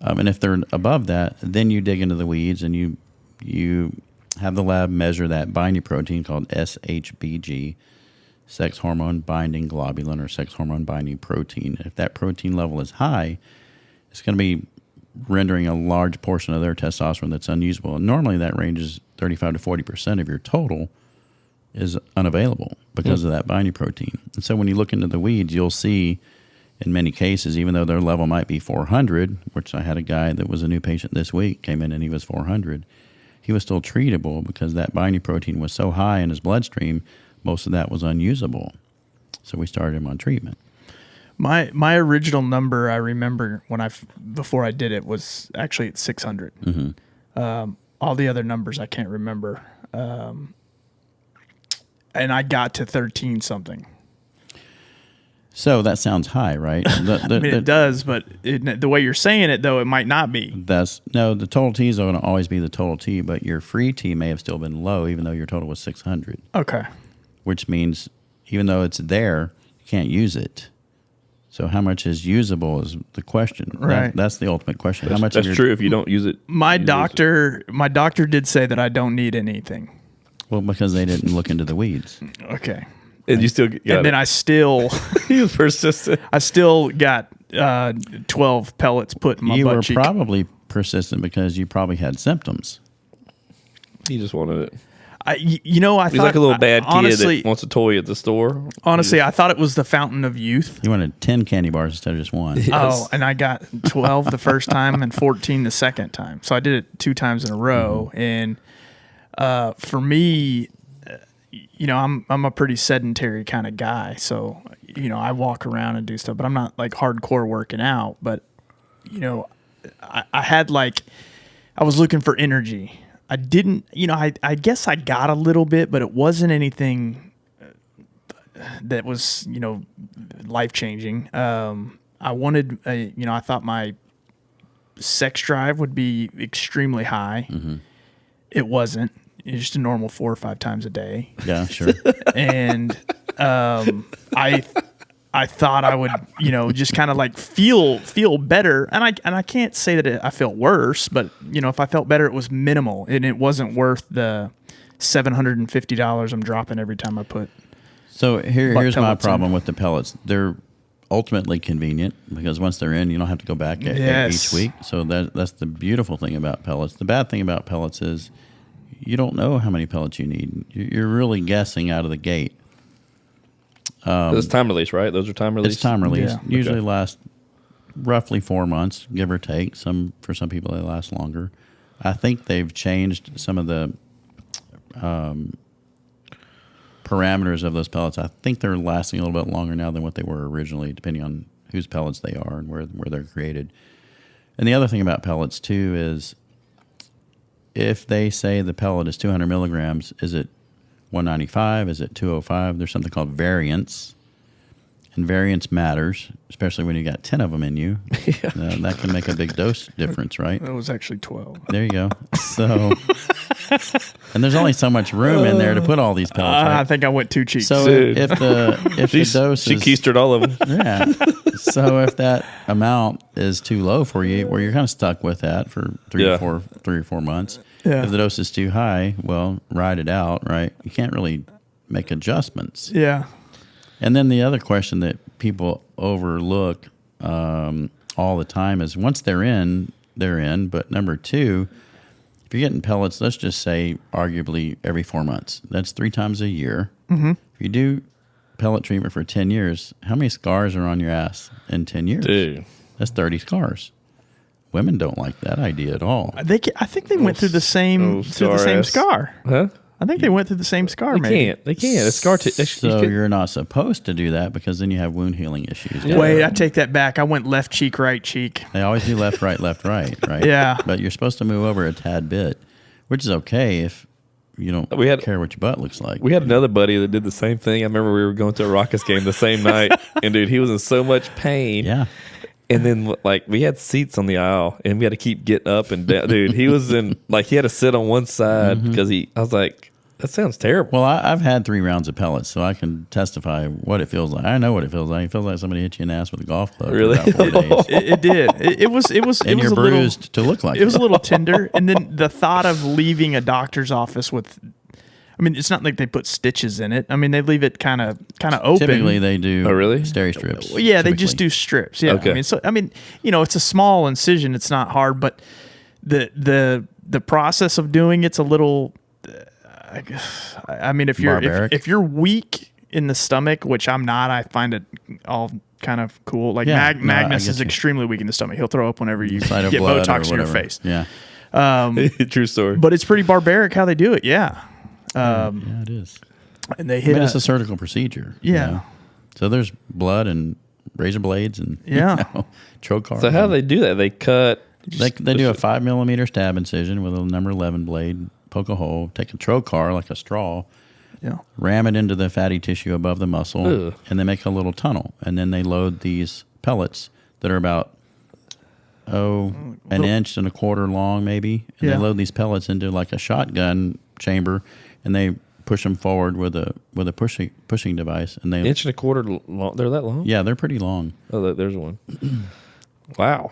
And if they're above that, then you dig into the weeds and you have the lab measure that binding protein called SHBG, sex hormone binding globulin, or sex hormone binding protein. If that protein level is high, it's going to be rendering a large portion of their testosterone that's unusable. And normally that ranges 35 to 40% of your total is unavailable because of that binding protein. And so when you look into the weeds, you'll see in many cases, even though their level might be 400, which I had a guy that was a new patient this week, came in and he was 400, he was still treatable because that binding protein was so high in his bloodstream, most of that was unusable. So we started him on treatment. My original number, I remember before I did it, was actually at 600. Mm-hmm. All the other numbers I can't remember. And I got to 13 something. So that sounds high, right? It does, but the way you're saying it, though, it might not be. The total T is going to always be the total T, but your free T may have still been low, even though your total was 600. Okay. Which means even though it's there, you can't use it. So how much is usable is the question. Right. That's the ultimate question. That's true if you don't use it. My doctor did say that I don't need anything. Well, because they didn't look into the weeds. Okay. And you still got then I still he was persistent. I still got 12 pellets put in my butt cheek. You were probably persistent because you probably had symptoms. He just wanted it. He's thought, like a little bad kid that wants a toy at the store. Honestly, I thought it was the fountain of youth. You wanted 10 candy bars instead of just one. Yes. Oh, and I got 12 the first time and 14 the second time. So I did it 2 times in a row. Mm-hmm. And for me, I'm a pretty sedentary kind of guy. So, I walk around and do stuff, but I'm not like hardcore working out. But, I had I was looking for energy. I didn't, I guess I got a little bit, but it wasn't anything that was, life-changing. I wanted, I thought my sex drive would be extremely high. Mm-hmm. It wasn't. It's just a normal 4 or 5 times a day. Yeah, sure. And I thought I would, just kind of feel better. And I can't say that I felt worse, but if I felt better, it was minimal, and it wasn't worth the $750 I'm dropping every time I put. So here's my problem with the pellets. They're ultimately convenient because once they're in, you don't have to go back each week. So that's the beautiful thing about pellets. The bad thing about pellets is you don't know how many pellets you need. You're really guessing out of the gate. It's time release, right? Those are time release? It's time release. Yeah. Usually last roughly 4 months, give or take. For some people, they last longer. I think they've changed some of the parameters of those pellets. I think they're lasting a little bit longer now than what they were originally, depending on whose pellets they are and where they're created. And the other thing about pellets, too, is if they say the pellet is 200 milligrams, is it 195? Is it 205? There's something called variance. and variance matters, especially when you got 10 of them in you. That can make a big dose difference, right? That was actually 12. There you go. So, and there's only so much room in there to put all these pellets. Right? I think I went too cheap. So Dude. if the dose She is, keistered all of them. yeah. So if that amount is too low for you, where you're kind of stuck with that for three or four months. Yeah. If the dose is too high, well, ride it out, right? You can't really make adjustments. Yeah. And then the other question that people overlook all the time is once they're in. But number two, if you're getting pellets, let's just say arguably every 4 months. That's 3 times a year. Mm-hmm. If you do pellet treatment for 10 years, how many scars are on your ass in 10 years? Dude. That's 30 scars. Women don't like that idea at all. I think they went through the same scar. Huh? I think they went through the same scar. They can't. It's scar So you're not supposed to do that because then you have wound healing issues. Wait, I take that back. I went left cheek, right cheek. They always do left, right, right? Yeah. But you're supposed to move over a tad bit, which is okay if you don't care what your butt looks like. We had another buddy that did the same thing. I remember we were going to a Rockets game the same night, and dude, he was in so much pain. Yeah. And then, like, we had seats on the aisle, and we had to keep getting up and down. Dude, he was in, like, he had to sit on one side because I was like, that sounds terrible. Well, I've had 3 rounds of pellets, so I can testify what it feels like. I know what it feels like. It feels like somebody hit you in the ass with a golf club. Really? For about 4 days. It did. It was. And you're bruised to look like it was a little tender. And then the thought of leaving a doctor's office with, I mean, it's not like they put stitches in it. I mean, they leave it kind of open. Typically, they do. Oh, really? Steri strips. Well, yeah, they typically. just do strips. Yeah. Okay. I mean, it's a small incision. It's not hard, but the process of doing it's a little. I mean, if you're weak in the stomach, which I'm not, I find it all kind of cool. Like Magnus is extremely weak in the stomach. He'll throw up whenever you get Botox in your face. Yeah. True story. But it's pretty barbaric how they do it. Yeah. Yeah, it is. And they hit. It's a surgical procedure. Yeah. You know? So there's blood and razor blades and trocar. So how do they do that? They cut. They do a 5 millimeter stab incision with a number 11 blade. Poke a hole. Take a trocar like a straw. Yeah. Ram it into the fatty tissue above the muscle, and they make a little tunnel. And then they load these pellets that are about an inch and a quarter long, maybe. And they load these pellets into like a shotgun chamber, and they push them forward with a pushing device. And they inch and a quarter long. They're that long? Yeah, they're pretty long. Oh, there's one. Wow.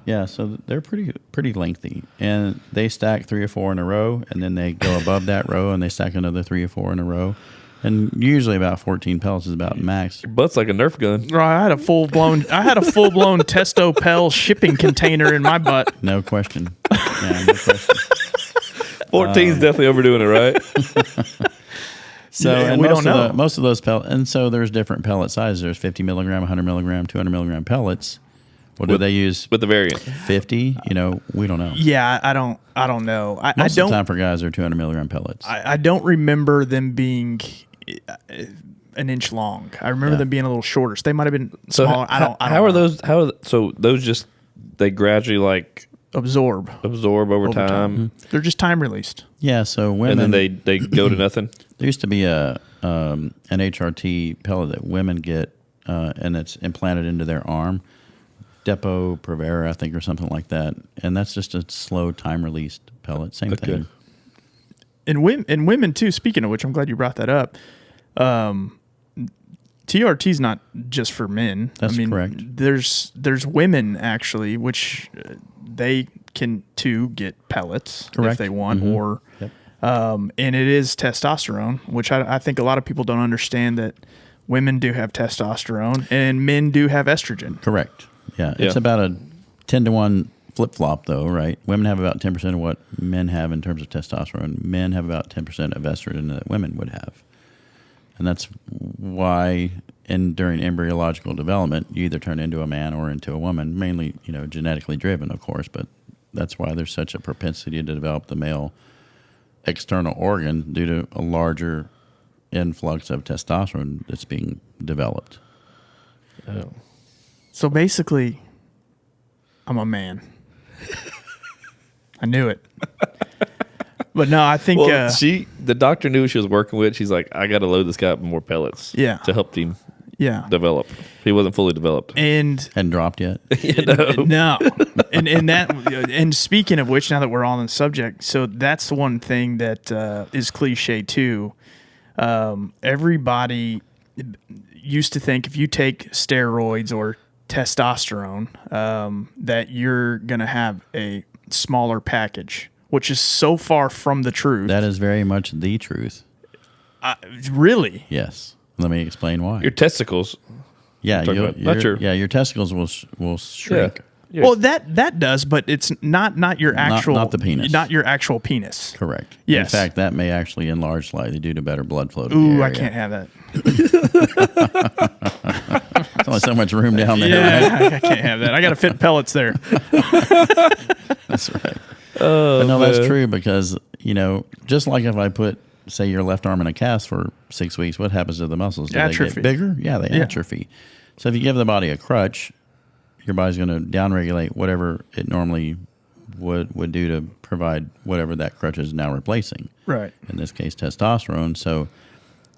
Yeah, so they're pretty lengthy, and they stack 3 or 4 in a row, and then they go above that row, and they stack another 3 or 4 in a row, and usually about 14 pellets is about max. Your butt's like a Nerf gun. I had a full blown Testo Pel shipping container in my butt. No question. Yeah, no question. 14's definitely overdoing it, right? So Yeah, and we most don't of know. most of those pellets, and so there's different pellet sizes. There's 50 milligram, 100 milligram, 200 milligram pellets. What do they use? With the variant. 50? We don't know. Yeah, I don't know. I Most of don't. the time for guys are 200 milligram pellets. I don't remember them being an inch long. I remember them being a little shorter. So they might have been smaller. I don't How are know. those? So those just they gradually like absorb over time, Mm-hmm. They're just time released. Yeah, so women. and then they go to nothing. There used to be an HRT pellet that women get, and it's implanted into their arm. Depo Provera, I think, or something like that. And that's just a slow time-released pellet. Same thing. And women, too, speaking of which, I'm glad you brought that up. TRT's not just for men. That's correct. There's women, actually, which they can, too, get pellets if they want. Mm-hmm. Or, and it is testosterone, which I think a lot of people don't understand that women do have testosterone and men do have estrogen. Correct. Yeah, it's about a 10-to-1 flip-flop, though, right? Women have about 10% of what men have in terms of testosterone. Men have about 10% of estrogen that women would have. And that's why during embryological development, you either turn into a man or into a woman, mainly, genetically driven, of course, but that's why there's such a propensity to develop the male external organ due to a larger influx of testosterone that's being developed. Oh. So basically, I'm a man. I knew it. But no, I think Well, the doctor knew what she was working with. She's like, I got to load this guy up with more pellets. Yeah. To help him. develop. He wasn't fully developed. And Hadn't dropped yet. no, and speaking of which, now that we're on the subject, so that's the one thing that is cliche too. Everybody used to think if you take steroids or testosterone, that you're gonna have a smaller package, which is so far from the truth. That is very much the truth. Really? Yes. Let me explain why. Your testicles. Yeah, talking about- not your- your testicles will shrink. Yeah. Well, that does, but it's not your actual, not the penis. not your actual penis. Correct. Yes. In fact, that may actually enlarge slightly due to better blood flow to the Ooh, I area. can't have that. There's only so much room down there. Yeah, I can't have that. I got to fit pellets there. That's right. But no, that's true because, just like if I put, say, your left arm in a cast for 6 weeks, what happens to the muscles? Do Atrophy. they get bigger? Yeah, they atrophy. So if you give the body a crutch, your body's going to downregulate whatever it normally would do to provide whatever that crutch is now replacing. Right. In this case, testosterone. So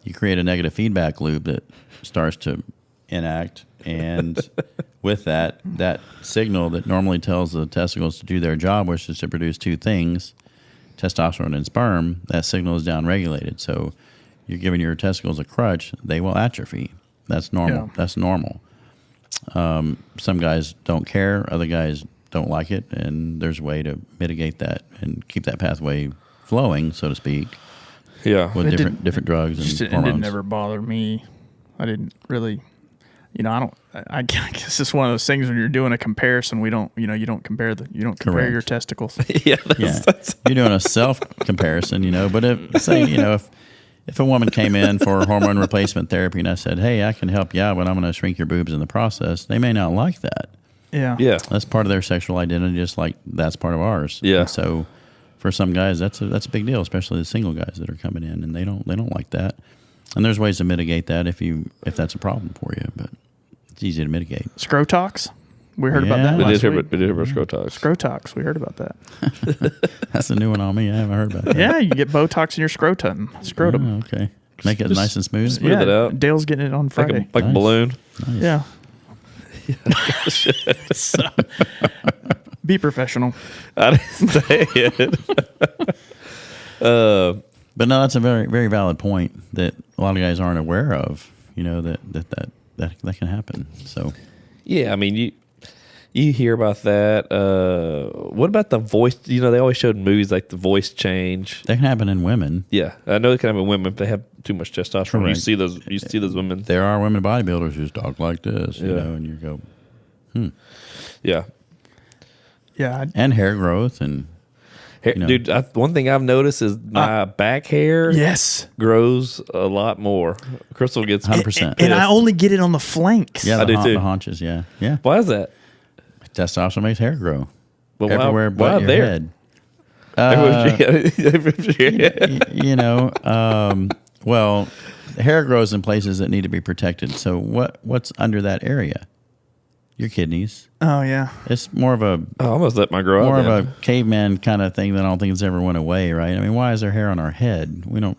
you create a negative feedback loop that starts to enact, and with that signal that normally tells the testicles to do their job, which is to produce two things, testosterone and sperm, that signal is downregulated. So you're giving your testicles a crutch, they will atrophy. That's normal. Yeah. That's normal. Some guys don't care, other guys don't like it, and there's a way to mitigate that and keep that pathway flowing, so to speak, Yeah. with It different drugs Just and it hormones. didn't ever bother me. I didn't really, I guess it's one of those things when you're doing a comparison, you don't compare Correct. your testicles. Yeah. Yeah, you're doing a self comparison, But if a woman came in for hormone replacement therapy and I said, "Hey, I can help you out, but I'm going to shrink your boobs in the process," they may not like that. Yeah. Yeah. That's part of their sexual identity, just like that's part of ours. Yeah. And so, for some guys, that's a big deal, especially the single guys that are coming in, and they don't like that. And there's ways to mitigate that if that's a problem for you, but it's easy to mitigate. Scrotox. We heard about Yeah. that We last did week. hear about Scrotox. Scrotox. We heard about that. That's a new one on me. I haven't heard about that. Yeah, you get Botox in your scrotum. Oh, okay. Make it nice and smooth. Smooth it out. Dale's getting it on Like Friday. a Nice. balloon. Yeah. So, be professional. I didn't say it. But no, that's a very, very valid point that a lot of guys aren't aware of. That can happen. So Yeah, I mean, you hear about that. What about the voice? They always showed in movies like the voice change. that can happen in women. Yeah, I know it can happen in women if they have too much testosterone. Correct. You see those women. There are women bodybuilders who talk like this, Yeah. and you go, Yeah, Yeah. and hair growth and Dude. One thing I've noticed is my back hair Yes. grows a lot more. Crystal gets 100%. And I pissed. only get it on the flanks. yeah, I do too. the haunches, yeah. Why is that? Testosterone makes hair grow Well, everywhere why but your there? head. Well, hair grows in places that need to be protected. So what's under that area? Your kidneys. Oh, yeah. It's more of a I almost let my grow more out. of a caveman kind of thing that I don't think it's ever went away, right? I mean, why is there hair on our head? We don't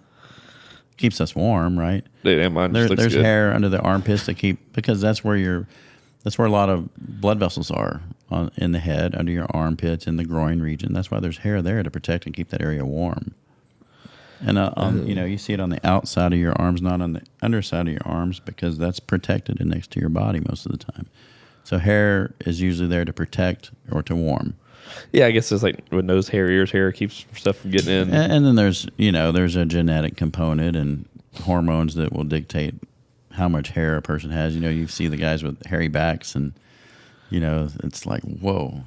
keeps us warm, right? Dude, and mine just looks There's good. hair under the armpits because that's where a lot of blood vessels are in the head, under your armpits, in the groin region. That's why there's hair there to protect and keep that area warm. And you see it on the outside of your arms, not on the underside of your arms, because that's protected and next to your body most of the time. So hair is usually there to protect or to warm. Yeah, I guess it's like with nose hair, ears hair keeps stuff from getting in. And then there's a genetic component and hormones that will dictate how much hair a person has. You see the guys with hairy backs, and it's like, whoa.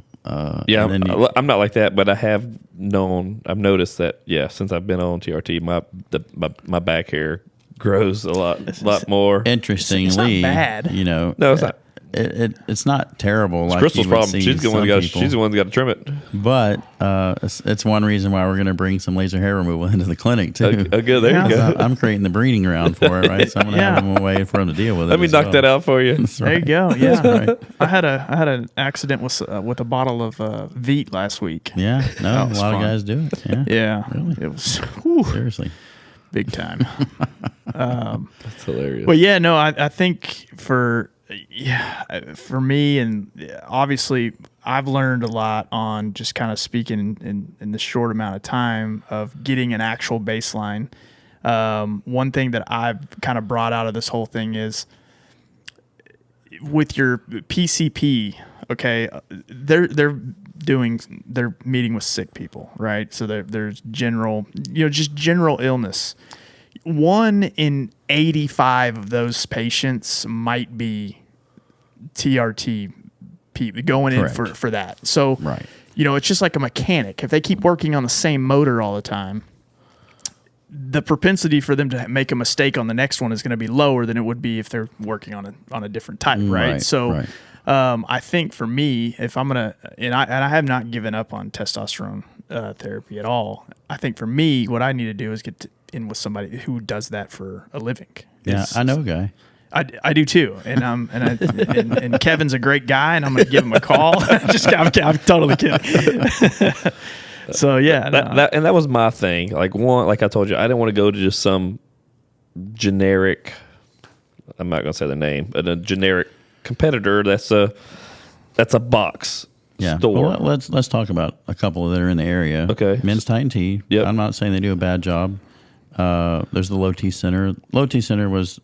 Yeah, and then I'm not like that, but I've noticed that. Yeah, since I've been on TRT, my back hair grows a lot more. interestingly, It's not bad. No, it's not. It's not terrible. It's like Crystal's you would problem. see She's the one that got to trim it. But it's one reason why we're going to bring some laser hair removal into the clinic too. Oh, good. There Yeah. you go. I'm creating the breeding ground for it, right? So I'm going to Yeah. have them a way for them to deal with it. Let me as knock well. that out for you. That's There you right. go. Yeah. That's right. I had an accident with a bottle of Veet last week. Yeah, no, a was lot fun. of guys do it. Yeah, Yeah. Really? It was. Whew. Seriously. big time. That's hilarious. But yeah, no, I think for me, and obviously I've learned a lot on just kind of speaking in the short amount of time of getting an actual baseline. One thing that I've kind of brought out of this whole thing is with your PCP, okay, they're meeting with sick people, right? So there's general, just general illness. 1 in 85 of those patients might be TRT going Correct. in for that. So, Right. It's just like a mechanic. If they keep working on the same motor all the time, the propensity for them to make a mistake on the next one is going to be lower than it would be if they're working on a different type, right? So, right. I think for me, if I'm gonna, and I have not given up on testosterone therapy at all. I think for me, what I need to do is get in with somebody who does that for a living. Yeah, I know a guy. I do too, and Kevin's a great guy, and I'm gonna give him a call. I'm totally kidding. So yeah, that was my thing. Like I told you, I didn't want to go to just some generic. I'm not gonna say the name, but a generic competitor. That's a box store. Well, let's talk about a couple that are in the area. Okay. Men's Titan T. Yep. I'm not saying they do a bad job. There's the Low T Center. Low T Center was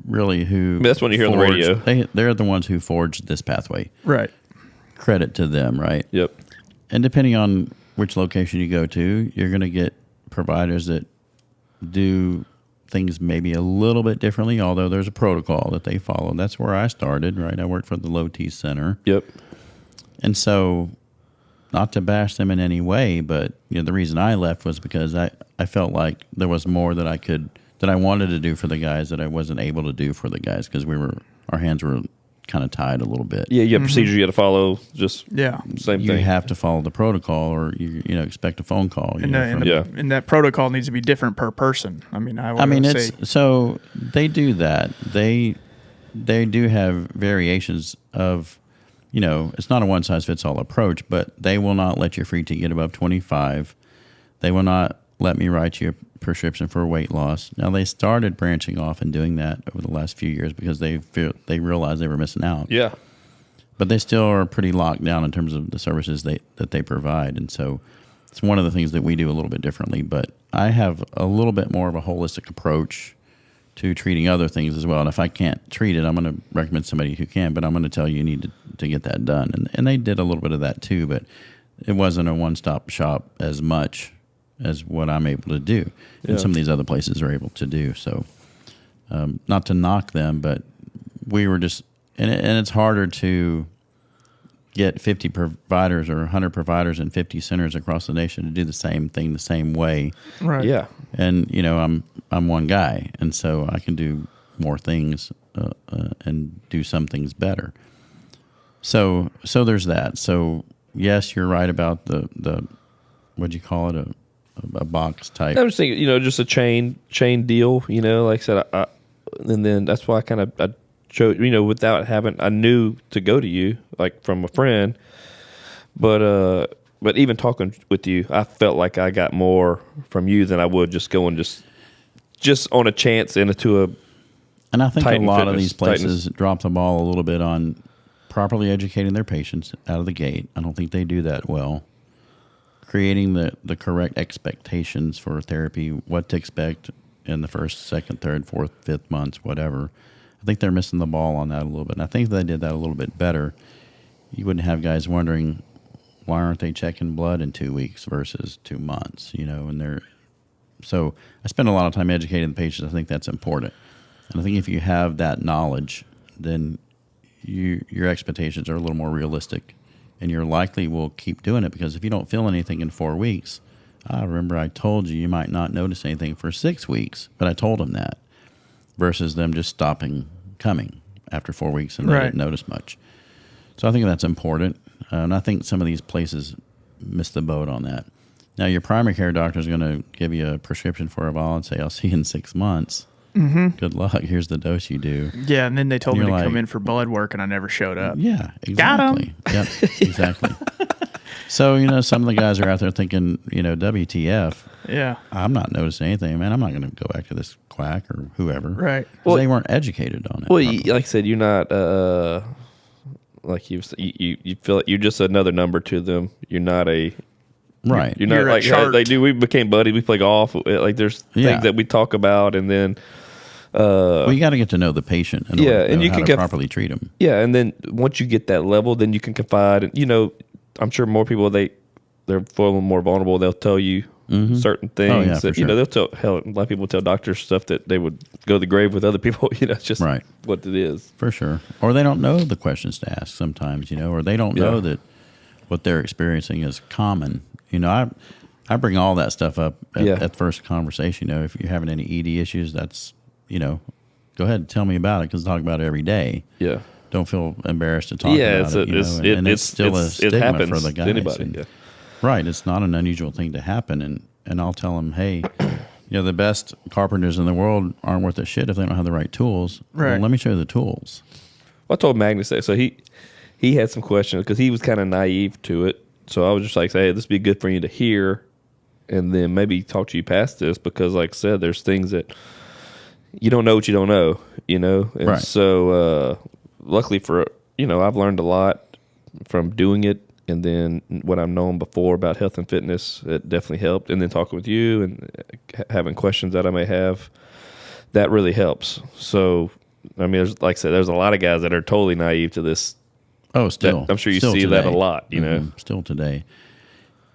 really who. That's when you hear on the radio. They're the ones who forged this pathway. right. Credit to them, right? Yep. And depending on which location you go to, you're going to get providers that do things maybe a little bit differently, although there's a protocol that they follow. That's where I started, right? I worked for the Low T Center. Yep. And so, not to bash them in any way, but the reason I left was because I felt like there was more that I wanted to do for the guys that I wasn't able to do for the guys because our hands were kind of tied a little bit. Yeah, you have procedures you got to follow. Just same You thing. have to follow the protocol, or you expect a phone call. And that protocol needs to be different per person. So they do that. They do have variations of, it's not a one size fits all approach, but they will not let your free T get above 25. They will not let me write you a prescription for weight loss. Now they started branching off and doing that over the last few years because they realized they were missing out. Yeah. But they still are pretty locked down in terms of the services that they provide. And so it's one of the things that we do a little bit differently. But I have a little bit more of a holistic approach to treating other things as well. And if I can't treat it, I'm going to recommend somebody who can. But I'm going to tell you need to get that done. And they did a little bit of that too. But it wasn't a one-stop shop as much as what I'm able to do. And some of these other places are able to do. So not to knock them, but we were just... And it's harder to get 50 providers or 100 providers in 50 centers across the nation to do the same thing the same way. Right. Yeah. And I'm one guy, and so I can do more things and do some things better. So there's that. So yes, you're right about the what'd you call it, a box type. I was thinking, just a chain deal. Like I said, and then that's why I chose, without having, I knew to go to you, like from a friend, but even talking with you, I felt like I got more from you than I would just going just on a chance into a. And I think Titan a lot Fitness, of these places drop the ball a little bit on properly educating their patients out of the gate. I don't think they do that well. Creating the correct expectations for therapy, what to expect in the first, second, third, fourth, fifth months, whatever. I think they're missing the ball on that a little bit. And I think if they did that a little bit better, you wouldn't have guys wondering, why aren't they checking blood in 2 weeks versus 2 months, So I spend a lot of time educating the patients. I think that's important. And I think if you have that knowledge, then your expectations are a little more realistic. And you're likely will keep doing it, because if you don't feel anything in 4 weeks, remember I told you might not notice anything for 6 weeks, but I told them that, versus them just stopping coming after 4 weeks and they didn't notice much. So I think that's important. And I think some of these places miss the boat on that. Now, your primary care doctor is going to give you a prescription for a vial and say, I'll see you in 6 months. Mm-hmm. Good luck. Here's the dose you do. Yeah, and then they told me to come in for blood work, and I never showed up. Yeah, exactly. Got 'em. Yep, exactly. So, some of the guys are out there thinking, WTF. Yeah. I'm not noticing anything, man. I'm not going to go back to this quack or whoever. Right. 'Cause they weren't educated on it. Well, like I said, you're not like you feel like you're just another number to them. You're not a right. You're not You're a like chart. they do. We became buddies. We play golf. Like there's Yeah. things that we talk about, and then Well, you got to get to know the patient and and you how can to properly treat them. yeah, and then once you get that level, then you can confide. And I'm sure more people they're a little more vulnerable. They'll tell you certain things yeah, that for sure. they'll tell. Hell, a lot of people tell doctors stuff that they would go to the grave with other people. It's just Right. what it is. For sure. Or they don't know the questions to ask sometimes, or they don't know that what they're experiencing is common. I bring all that stuff up at first conversation. If you're having any ED issues, that's, go ahead and tell me about it because I talk about it every day. Yeah. Don't feel embarrassed to talk about it. And it's still a stigma it happens for the guys. to anybody. And- Yeah. Right. It's not an unusual thing to happen. And I'll tell them, hey, the best carpenters in the world aren't worth a shit if they don't have the right tools. Right. Well, let me show you the tools. I told Magnus that. So he had some questions because he was kind of naive to it. So I was just like, hey, this would be good for you to hear and then maybe talk to you past this because, like I said, there's things that you don't know what you don't know, And Right. so luckily I've learned a lot from doing it. And then what I've known before about health and fitness, it definitely helped. And then talking with you and having questions that I may have, that really helps. So, I mean, like I said, there's a lot of guys that are totally naive to this. Oh, still. I'm sure you still see today. that a lot, Still today.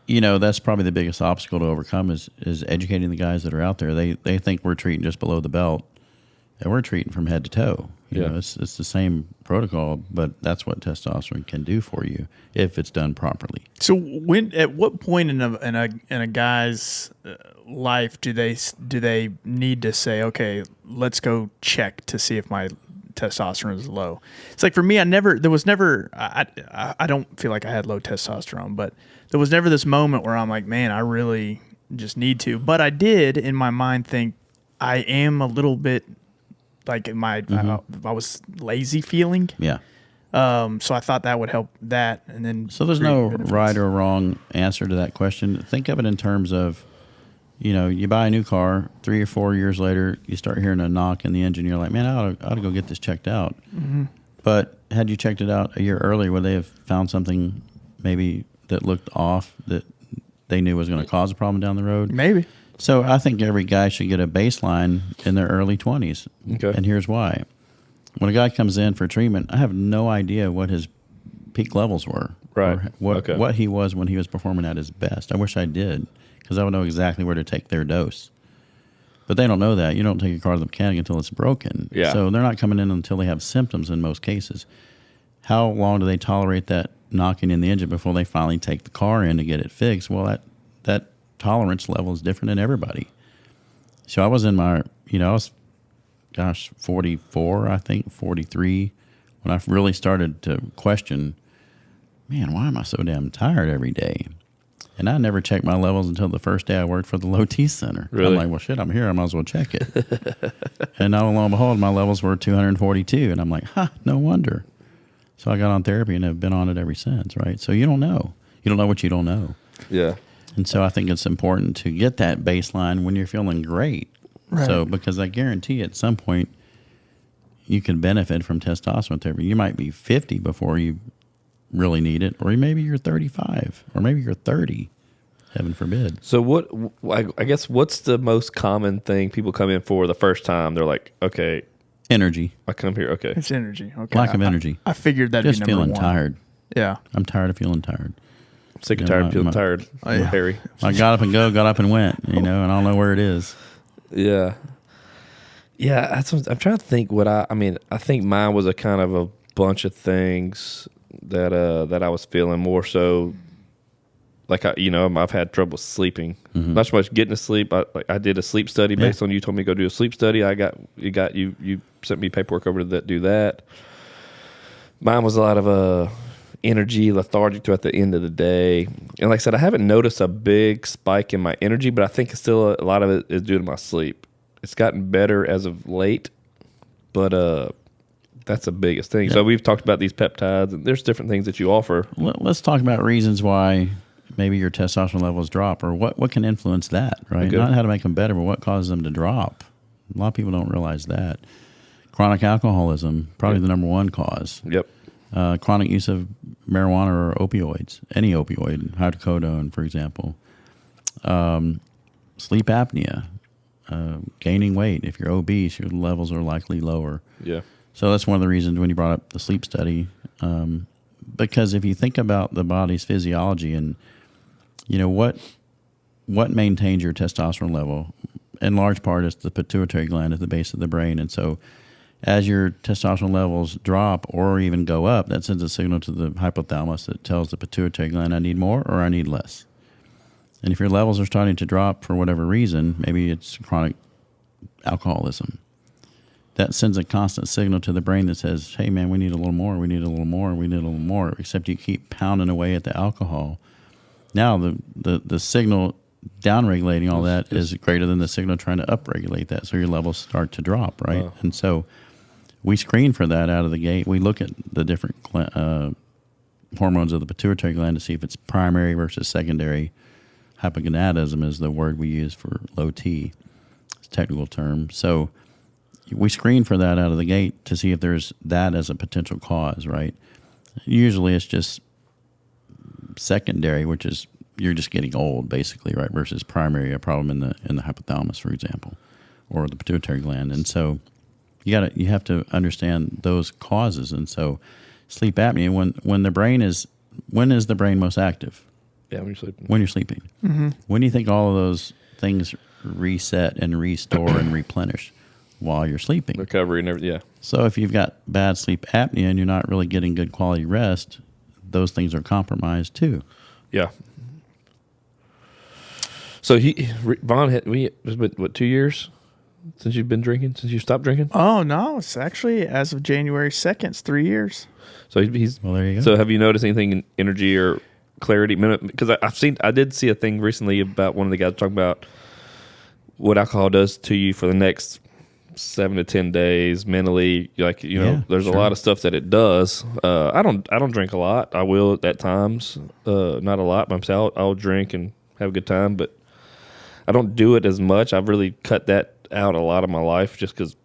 That's probably the biggest obstacle to overcome is educating the guys that are out there. They think we're treating just below the belt, and we're treating from head to toe. It's the same protocol, but that's what testosterone can do for you if it's done properly. So at what point in a guy's life do they need to say, okay, let's go check to see if my testosterone is low? It's like for me, I don't feel like I had low testosterone, but there was never this moment where I'm like, man, I really just need to. But I did in my mind think I am a little bit like I was lazy feeling. Yeah. So I thought that would help that. And then So there's no right or wrong answer to that question. Think of it in terms of, you buy a new car, 3 or 4 years later, you start hearing a knock in the engine. You're like, man, I ought to go get this checked out. Mm-hmm. But had you checked it out a year earlier, would they have found something maybe that looked off that they knew was going to cause a problem down the road? Maybe. So I think every guy should get a baseline in their early 20s. Okay. And here's why. When a guy comes in for treatment, I have no idea what his peak levels were. Right. Or what he was when he was performing at his best. I wish I did because I would know exactly where to take their dose. But they don't know that. You don't take your car to the mechanic until it's broken. Yeah. So they're not coming in until they have symptoms in most cases. How long do they tolerate that knocking in the engine before they finally take the car in to get it fixed? Well, that tolerance level is different in everybody. So I was in my, I was 44, I think, 43, when I really started to question, man, why am I so damn tired every day? And I never checked my levels until the first day I worked for the Low T Center. Really? I'm like, well, shit, I'm here. I might as well check it. And now, lo and behold, my levels were 242. And I'm like, no wonder. So I got on therapy and have been on it ever since, right? So you don't know. You don't know what you don't know. Yeah. And so I think it's important to get that baseline when you're feeling great. Right. So because I guarantee at some point you can benefit from testosterone therapy. You might be 50 before you really need it, or maybe you're 35, or maybe you're 30, heaven forbid. So I guess what's the most common thing people come in for the first time? They're like, okay, Energy. I come here. Okay. It's energy. Okay. Lack of energy. I figured that'd Just be number feeling one. tired. Yeah. I'm tired of feeling tired. Sick and tired of feeling tired. Oh, yeah. Harry. I got up and went, and I don't know where it is. Yeah. Yeah, that's what, I'm trying to think I think mine was a kind of a bunch of things that I was feeling more so like I've had trouble sleeping. Mm-hmm. Not so much getting to sleep. I did a sleep study based on you told me to go do a sleep study. You sent me paperwork over to do that. Mine was a lot of energy, lethargic throughout the end of the day. And like I said, I haven't noticed a big spike in my energy, but I think it's still a lot of it is due to my sleep. It's gotten better as of late, but that's the biggest thing. Yeah. So we've talked about these peptides, and there's different things that you offer. Let's talk about reasons why maybe your testosterone levels drop, or what can influence that, right? Okay. Not how to make them better, but what causes them to drop. A lot of people don't realize that. Chronic alcoholism, probably the number one cause. Yep. Chronic use of marijuana or opioids, any opioid, hydrocodone, for example. Sleep apnea, gaining weight. If you're obese, your levels are likely lower. Yeah. So that's one of the reasons when you brought up the sleep study, because if you think about the body's physiology and, what maintains your testosterone level, in large part is the pituitary gland at the base of the brain. And so as your testosterone levels drop or even go up, that sends a signal to the hypothalamus that tells the pituitary gland, I need more or I need less. And if your levels are starting to drop for whatever reason, maybe it's chronic alcoholism, that sends a constant signal to the brain that says, hey, man, we need a little more, we need a little more, we need a little more, except you keep pounding away at the alcohol. Now the signal downregulating all that is greater than the signal trying to upregulate that, so your levels start to drop, right? Wow. And so we screen for that out of the gate. We look at the different hormones of the pituitary gland to see if it's primary versus secondary. Hypogonadism is the word we use for low T. It's a technical term. So we screen for that out of the gate to see if there's that as a potential cause, right? Usually it's just secondary, which is you're just getting old, basically, right? Versus primary, a problem in the hypothalamus, for example, or the pituitary gland. And so you have to understand those causes. And so sleep apnea, when is the brain most active? Yeah, when you're sleeping. When you're sleeping. Mm-hmm. When do you think all of those things reset and restore and replenish? While you're sleeping. Recovery and everything, yeah. So if you've got bad sleep apnea and you're not really getting good quality rest, those things are compromised too. Yeah. So Vaughn, it's been, what, 2 years since you've been drinking? Since you stopped drinking? Oh, no. It's actually, as of January 2nd, it's 3 years. So he's Well, there you go. So have you noticed anything in energy or clarity? Because I did see a thing recently about one of the guys talking about what alcohol does to you for the next 7 to 10 days mentally. Like, there's a lot of stuff that it does. I don't drink a lot. I will at times, not a lot myself. I'll drink and have a good time, but I don't do it as much. I've really cut that out a lot of my life just because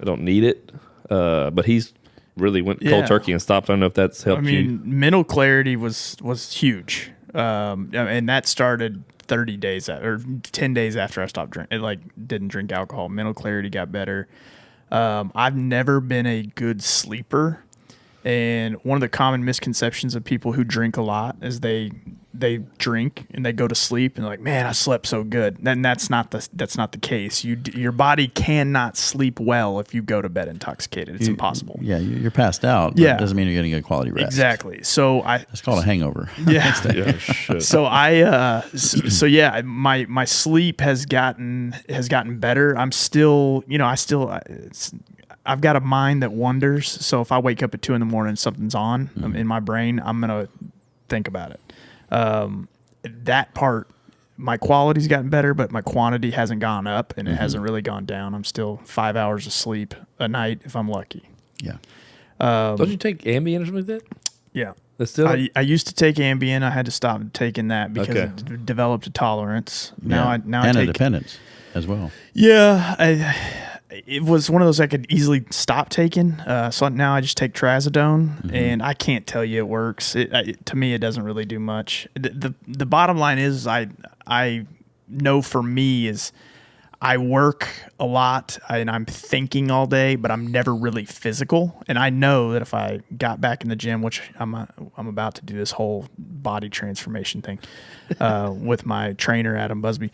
I don't need it. But he's really went cold turkey and stopped. I don't know if that's helped you. Mental clarity was huge. And that started 30 days or 10 days after I stopped drinking, didn't drink alcohol. Mental clarity got better. I've never been a good sleeper. And one of the common misconceptions of people who drink a lot is they drink and they go to sleep and they're like, man, I slept so good. Then that's not the case. Your body cannot sleep well if you go to bed intoxicated. It's impossible. Yeah, you're passed out. But Yeah. it doesn't mean you're getting good quality rest. Exactly. So It's called a hangover. Yeah. Yeah, shit. So my sleep has gotten better. I'm still, I've got a mind that wonders. So if I wake up at 2 a.m. and something's on in my brain, I'm going to think about it. That part, my quality's gotten better, but my quantity hasn't gone up and it hasn't really gone down. I'm still 5 hours of sleep a night if I'm lucky. Yeah. Don't you take Ambien or something like that? Yeah. That's still I used to take Ambien. I had to stop taking that because Okay. it developed a tolerance. Yeah. Now I and take a dependence as well. Yeah, it was one of those I could easily stop taking. So now I just take trazodone, and I can't tell you it works. To me, it doesn't really do much. The bottom line is I know for me is I work a lot and I'm thinking all day, but I'm never really physical. And I know that if I got back in the gym, which I'm about to do this whole body transformation thing with my trainer Adam Busby.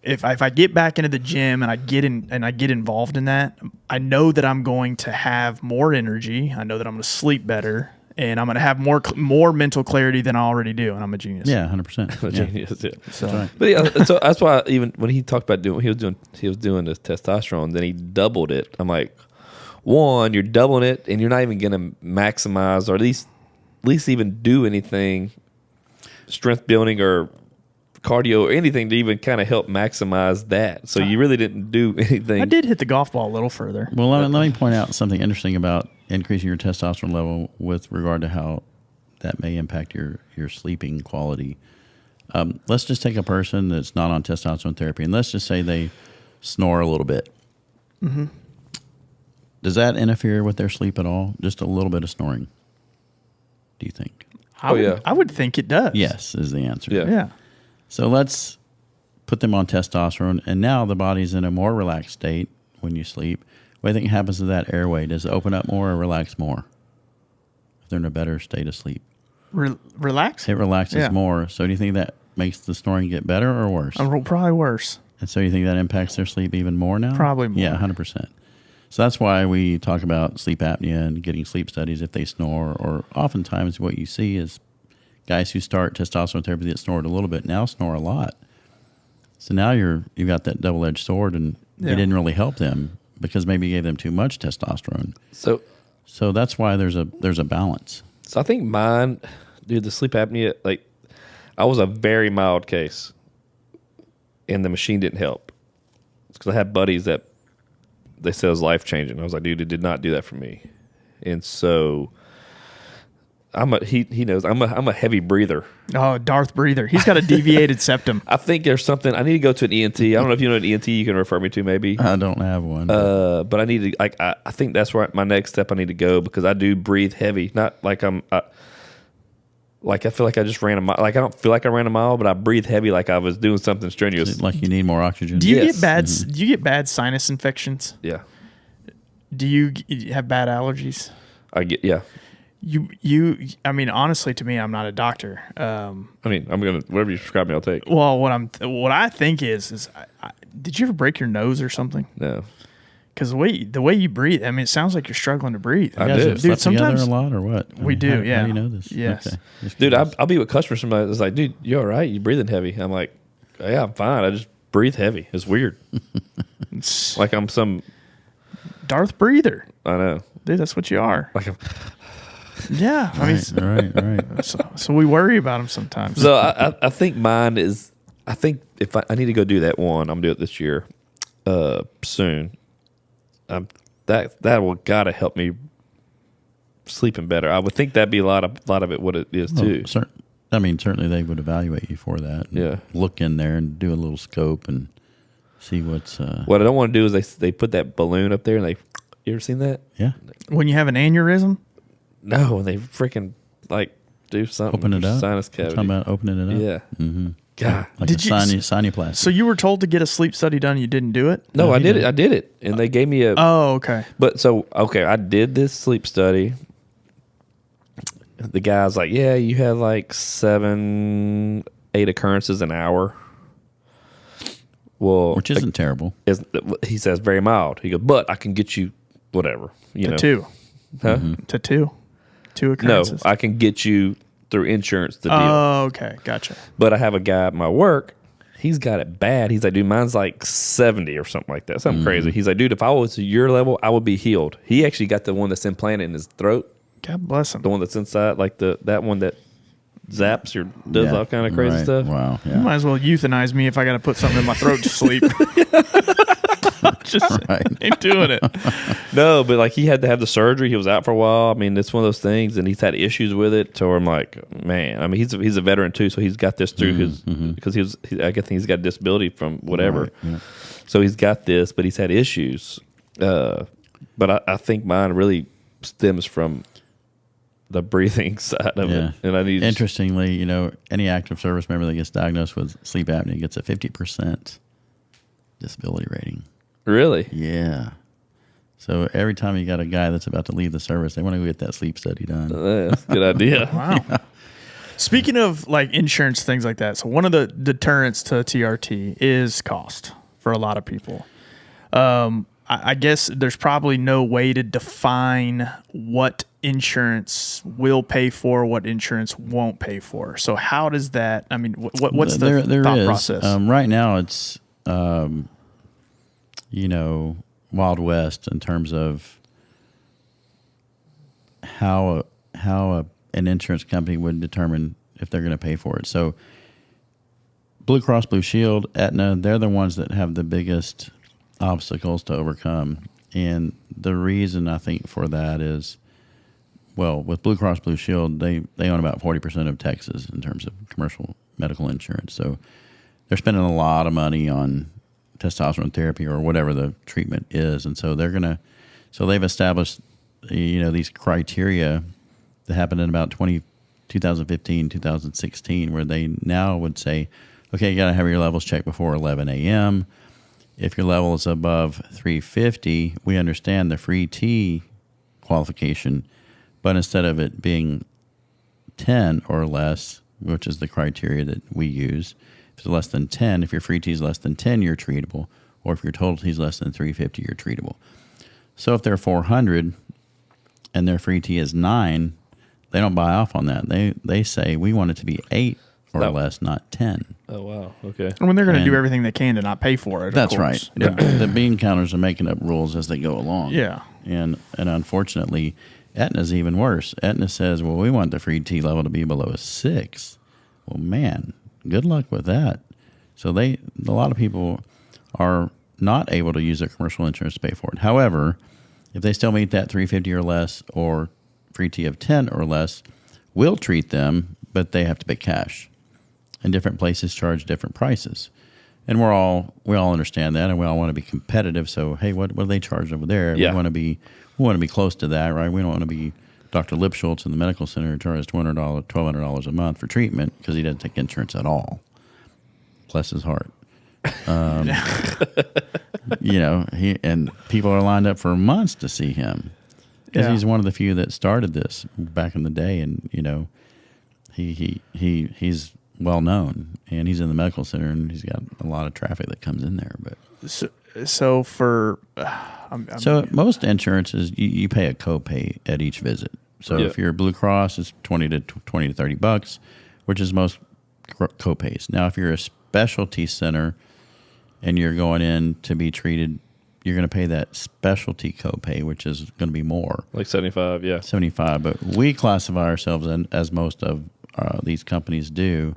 If I get back into the gym and I get involved in that, I know that I'm going to have more energy. I know that I'm going to sleep better, and I'm going to have more mental clarity than I already do. And I'm a genius. Yeah, 100%. Genius, yeah. So right. But yeah, so that's why even when he talked about he was doing this testosterone, then he doubled it. I'm like, one, you're doubling it, and you're not even going to maximize or at least even do anything strength building or cardio or anything to even kind of help maximize that. So you really didn't do anything. I did hit the golf ball a little further. Well, let me point out something interesting about increasing your testosterone level with regard to how that may impact your sleeping quality. Let's just take a person that's not on testosterone therapy, and let's just say they snore a little bit. Mm-hmm. Does that interfere with their sleep at all? Just a little bit of snoring, do you think? I would think it does. Yes, is the answer. Yeah. So let's put them on testosterone, and now the body's in a more relaxed state when you sleep. What do you think happens to that airway? Does it open up more or relax more if they're in a better state of sleep? Relax? It relaxes more. So do you think that makes the snoring get better or worse? Probably worse. And so you think that impacts their sleep even more now? Probably more. Yeah, 100%. So that's why we talk about sleep apnea and getting sleep studies if they snore, or oftentimes what you see is guys who start testosterone therapy that snored a little bit now snore a lot. So now you've got that double-edged sword, and it didn't really help them because maybe you gave them too much testosterone. So that's why there's a balance. So I think mine, dude, the sleep apnea, like, I was a very mild case, and the machine didn't help. Because I had buddies that they said it was life-changing. I was like, dude, it did not do that for me. And so he knows I'm a heavy breather. Oh, Darth breather. He's got a deviated septum. I think there's something. I need to go to an ENT. I don't know if you know an ENT you can refer me to, maybe. I don't have one. But I need to. I think that's where my next step I need to go, because I do breathe heavy. Not like like I feel like I just ran a mile. Like I don't feel like I ran a mile, but I breathe heavy like I was doing something strenuous. Like you need more oxygen. Do you get bad? Do you get bad sinus infections? Yeah. Do you have bad allergies? I get I mean, honestly, to me, I'm not a doctor. I mean, I'm gonna whatever you prescribe me, I'll take. Well, what I think is did you ever break your nose or something? No. Because the way you breathe, I mean, it sounds like you're struggling to breathe. I do. Dude, sometimes together a lot or what? We do. How do you know this? Yes. Okay. Dude, I'll be with customers. Somebody that's like, dude, you all right? You breathing heavy? I'm like, yeah, I'm fine. I just breathe heavy. It's weird. It's like I'm some Darth breather. I know. Dude, that's what you are. Like I'm, yeah. I mean, right. So we worry about them sometimes. So I think mine is. I think if I need to go do that one, I'm gonna do it this year, soon. That will gotta help me sleeping better. I would think that'd be a lot of it. What it is too. Certainly they would evaluate you for that. Yeah. Look in there and do a little scope and see what's. What I don't want to do is they put that balloon up there and you ever seen that? Yeah. When you have an aneurysm? No, they freaking like do something. Open it up. Sinus cavity. Talking about opening it up. Yeah. Mm-hmm. God. Like Did a sinuplasty. So you were told to get a sleep study done, you didn't do it? No, I did it. I did it, and they gave me a. Oh, okay. But so I did this sleep study. The guy's like, yeah, you had like 7-8 occurrences an hour. Well, which isn't terrible. He says very mild. He goes, but I can get you whatever. You know. 2. Huh? Mm-hmm. To 2. 2 occurrences. No, I can get you through insurance the deal. Oh, okay. Gotcha. But I have a guy at my work. He's got it bad. He's like, dude, mine's like 70 or something like that. Something crazy. He's like, dude, if I was to your level, I would be healed. He actually got the one that's implanted in his throat. God bless him. The one that's inside, like that one that zaps or does all kind of crazy right. stuff. Wow. You Yeah. might as well euthanize me if I got to put something in my throat to sleep. Just ain't doing it. No, but like he had to have the surgery. He was out for a while. I mean, it's one of those things, and he's had issues with it. So I'm like, man. I mean, he's a veteran too, so he's got this through his because I think he's got a disability from whatever. Right, yeah. So he's got this, but he's had issues. But I think mine really stems from the breathing side of it. And I need Interestingly, any active service member that gets diagnosed with sleep apnea gets a 50% disability rating. Really? Yeah. So every time you got a guy that's about to leave the service, they want to go get that sleep study done. That's a good idea. Wow. Speaking of like insurance, things like that. So one of the deterrents to TRT is cost for a lot of people. I guess there's probably no way to define what insurance will pay for, what insurance won't pay for. So how does that, I mean, what's the thought process? Right now it's, Wild West in terms of how an insurance company would determine if they're going to pay for it. So Blue Cross Blue Shield, Aetna, they're the ones that have the biggest obstacles to overcome. And the reason I think for that is with Blue Cross Blue Shield, they own about 40% of Texas in terms of commercial medical insurance. So they're spending a lot of money on testosterone therapy or whatever the treatment is, and so they've established these criteria that happened in about 2015, 2016, where they now would say, okay, you got to have your levels checked before 11 a.m. If your level is above 350, we understand the free T qualification, but instead of it being 10 or less, which is the criteria that we use, if it's less than 10, if your free T is less than 10, you're treatable, or if your total T is less than 350, you're treatable. So if they're 400 and their free T is 9, they don't buy off on that. They say we want it to be 8 or less, not 10. Oh, wow. Okay. I mean, they're going to do everything they can to not pay for it. That's of right. course. Yeah. The bean counters are making up rules as they go along. Yeah. And unfortunately, Aetna's even worse. Aetna says, well, we want the free T level to be below a 6. Well, man, good luck with that. So a lot of people are not able to use their commercial insurance to pay for it. However, if they still meet that 350 or less or free T of 10 or less, we'll treat them, but they have to pay cash. And different places charge different prices. And we all understand that, and we all want to be competitive. So, hey, what do they charge over there? Yeah. We want to be close to that, right? We don't want to be Dr. Lipschultz in the medical center who charges $200, $1,200 a month for treatment because he doesn't take insurance at all. Bless his heart. And people are lined up for months to see him because he's one of the few that started this back in the day, and he's well known, and he's in the medical center, and he's got a lot of traffic that comes in there. But so for most insurances, you pay a copay at each visit. So if you're Blue Cross, it's $20 to $30, which is most copays. Now, if you're a specialty center and you're going in to be treated, you're going to pay that specialty copay, which is going to be more. Like 75, yeah. 75, but we classify ourselves as most of these companies do.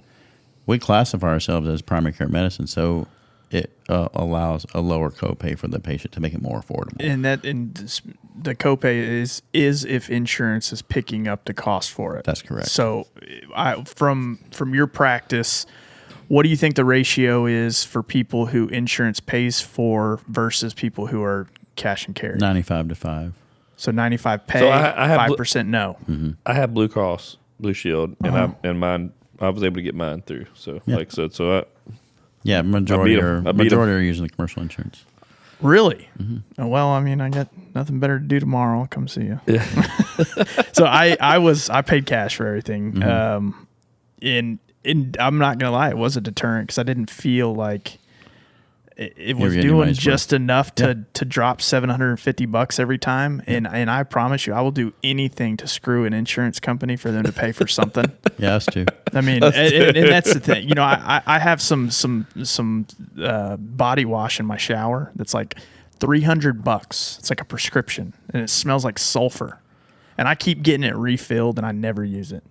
We classify ourselves as primary care medicine, so it allows a lower copay for the patient to make it more affordable. And the copay is if insurance is picking up the cost for it. That's correct. So, from your practice, what do you think the ratio is for people who insurance pays for versus people who are cash and carry? 95 to 5. So 95 pay, So I have 5% no. Mm-hmm. I have Blue Cross Blue Shield, and mine. I was able to get mine through. So, like I said, majority I beat 'em. are using the commercial insurance. Really? Mm-hmm. Oh, well, I mean, I got nothing better to do tomorrow. I'll come see you. Yeah. So I paid cash for everything. Mm-hmm. And I'm not gonna lie, it was a deterrent because I didn't feel like it was getting your doing money's just worth. enough to drop $750 every time. And I promise you, I will do anything to screw an insurance company for them to pay for something. Yeah, us too. I mean, and that's the thing. I have some body wash in my shower that's like $300. It's like a prescription, and it smells like sulfur. And I keep getting it refilled, and I never use it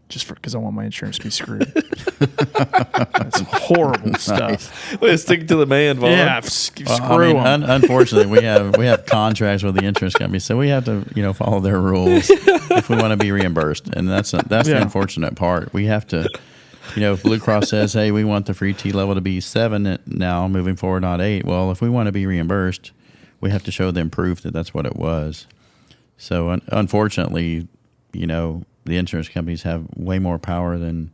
just because I want my insurance to be screwed. That's horrible stuff. Well, stick to the man, Vaughn. Yeah, screw them. Unfortunately, we have contracts with the insurance company, so we have to follow their rules if we want to be reimbursed, and that's the unfortunate part. We have to, if Blue Cross says, hey, we want the free T level to be 7 now, moving forward, not 8. Well, if we want to be reimbursed, we have to show them proof that that's what it was. So unfortunately, the insurance companies have way more power than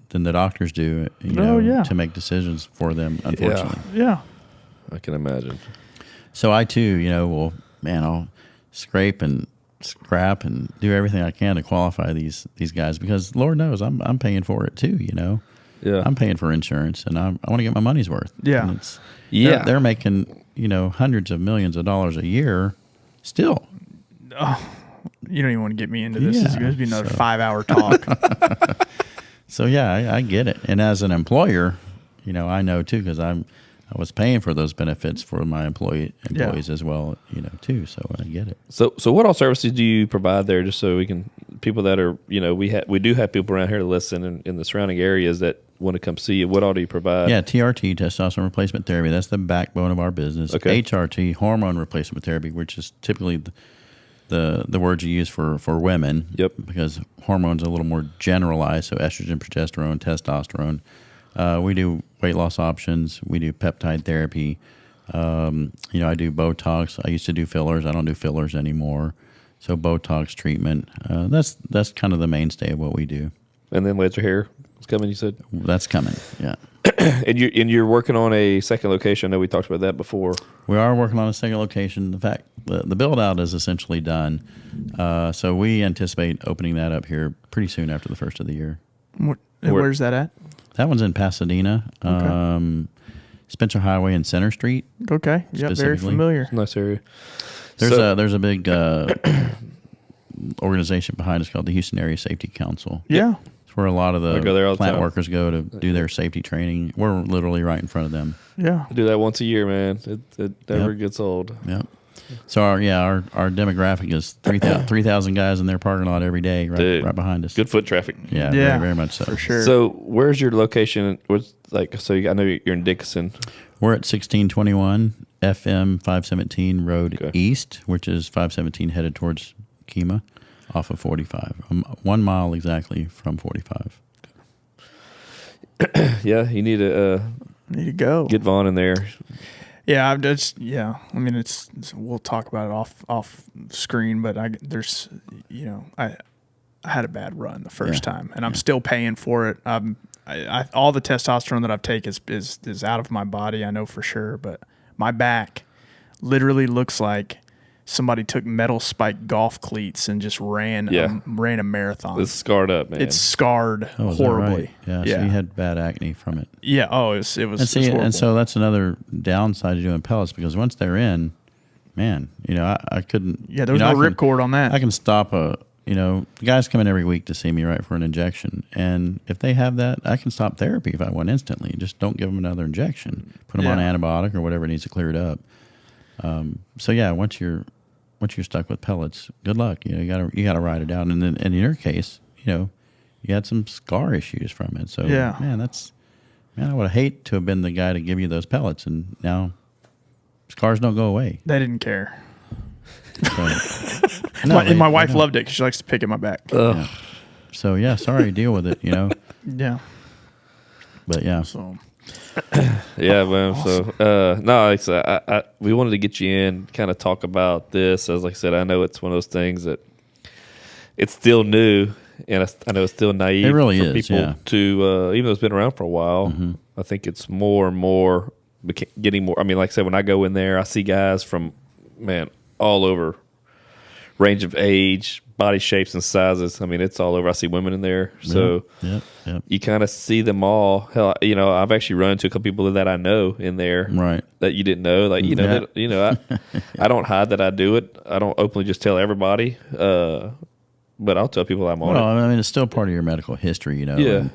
the doctors do, to make decisions for them, unfortunately. Yeah. I can imagine. So I too, I'll scrape and scrap and do everything I can to qualify these guys because Lord knows I'm paying for it too, Yeah. I'm paying for insurance and I want to get my money's worth. Yeah. And they're making, hundreds of millions of dollars a year still. You don't even want to get me into this. Yeah, It's going to be another 5-hour talk. So yeah, I get it. And as an employer, I know too because I was paying for those benefits for my employees as well, too. So I get it. So what all services do you provide there? Just so we can people that are we do have people around here to listen in the surrounding areas that want to come see you. What all do you provide? Yeah, TRT, testosterone replacement therapy. That's the backbone of our business. Okay. HRT, hormone replacement therapy, which is typically the words you use for women. Yep. Because hormones are a little more generalized. So estrogen, progesterone, testosterone. We do weight loss options. We do peptide therapy. I do Botox. I used to do fillers. I don't do fillers anymore. So Botox treatment. That's kind of the mainstay of what we do. And then laser hair is coming, you said? That's coming, yeah. And you're working on a second location. I know we talked about that before. We are working on a second location. In fact, the build-out is essentially done. So we anticipate opening that up here pretty soon after the first of the year. Where's that at? That one's in Pasadena, Spencer Highway and Center Street. Okay, yep, very familiar. Nice area. There's a big organization behind us called the Houston Area Safety Council. Yeah. It's where a lot of I go there all the the plant time. workers go to do their safety training. We're literally right in front of them. Yeah. I do that once a year, man. It never gets old. Yep. So our demographic is 3,000 guys in their parking lot every day, right behind us. Good foot traffic. Yeah, Yeah, very, very much so. for sure. So where's your location? I know you're in Dickinson. We're at 1621 FM 517 Road Okay. East, which is 517 headed towards Kemah, off of 45. 1 mile exactly from 45. Yeah, you need to Need to go. get Vaughn in there. Yeah, I mean, it's we'll talk about it off screen, but I had a bad run the first time, and I'm still paying for it. All the testosterone that I've taken is out of my body, I know for sure, but my back literally looks like somebody took metal spike golf cleats and just ran a marathon. It's scarred up, man. It's scarred Oh, is that horribly. right? Yeah, so you had bad acne from it. Yeah. Oh, it was. And so that's another downside to doing pellets, because once they're in, man, I couldn't. Yeah, there was no ripcord on that. I can stop the guys come in every week to see me, right, for an injection. And if they have that, I can stop therapy if I want instantly. Just don't give them another injection. Put them on antibiotic or whatever needs to clear it up. So yeah, once you're stuck with pellets, good luck. You gotta ride it out. And then in your case, you had some scar issues from it. So man, I would hate to have been the guy to give you those pellets, and now scars don't go away. They didn't care. So, My wife loved it because she likes to pick at my back. Yeah. So yeah, sorry, deal with it. Yeah. But yeah. So. Yeah, man. Awesome. So no, like I said, we wanted to get you in, kind of talk about this. As like I said, I know it's one of those things that it's still new, and I know it's still naive. It really for is, people yeah. to even though it's been around for a while. Mm-hmm. I think it's more and more getting more. I mean, like I said, when I go in there, I see guys from all over, range of age, body shapes and sizes. I mean, it's all over. I see women in there, so Yep. you kind of see them all. Hell, I've actually run into a couple people that I know in there, Right. that you didn't know. Like I don't hide that I do it. I don't openly just tell everybody, but I'll tell people I'm on it. I mean, it's still part of your medical history, Yeah.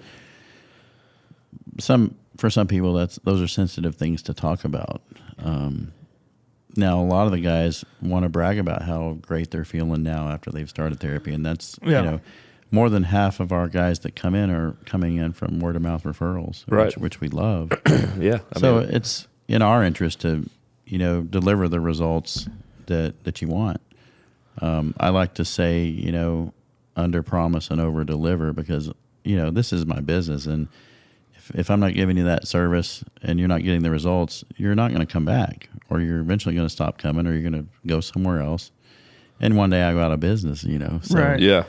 And for some people, those are sensitive things to talk about. Now, a lot of the guys want to brag about how great they're feeling now after they've started therapy, and that's more than half of our guys that come in are coming in from word of mouth referrals, Right. which we love. Yeah. So it's in our interest to deliver the results that you want. I like to say under promise and over deliver, because this is my business, and if I'm not giving you that service and you're not getting the results, you're not going to come back, or you're eventually going to stop coming, or you're going to go somewhere else. And one day I go out of business, So Right. Yeah.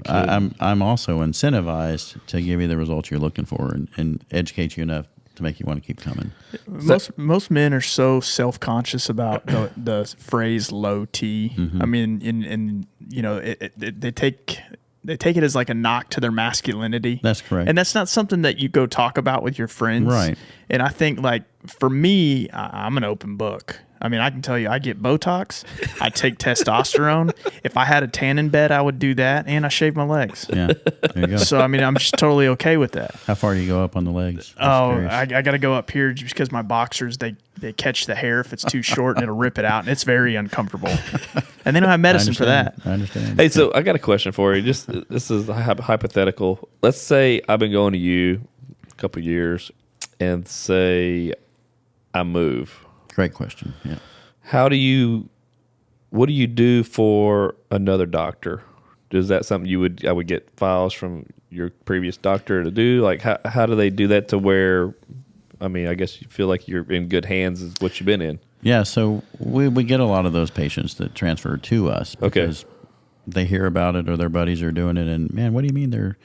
I'm also incentivized to give you the results you're looking for and educate you enough to make you want to keep coming. Most men are so self-conscious about the phrase low T. Mm-hmm. I mean, they take it as like a knock to their masculinity. That's correct. And that's not something that you go talk about with your friends. Right. And I think, like, for me, I'm an open book. I mean, I can tell you, I get Botox. I take testosterone. If I had a tanning bed, I would do that, and I shave my legs. Yeah, there you go. So, I mean, I'm just totally okay with that. How far do you go up on the legs? I got to go up here just because my boxers, they catch the hair if it's too short, and it'll rip it out, and it's very uncomfortable. And they don't have medicine for that. I understand. Hey, so I got a question for you. This is hypothetical. Let's say I've been going to you a couple of years, and say I move. Great question. Yeah. How do you what do you do for another doctor? Is that something I would get files from your previous doctor to do? Like, how do they do that to where, I mean, I guess you feel like you're in good hands is what you've been in. Yeah, so we get a lot of those patients that transfer to us because they hear about it or their buddies are doing it, and man, what do you mean they're?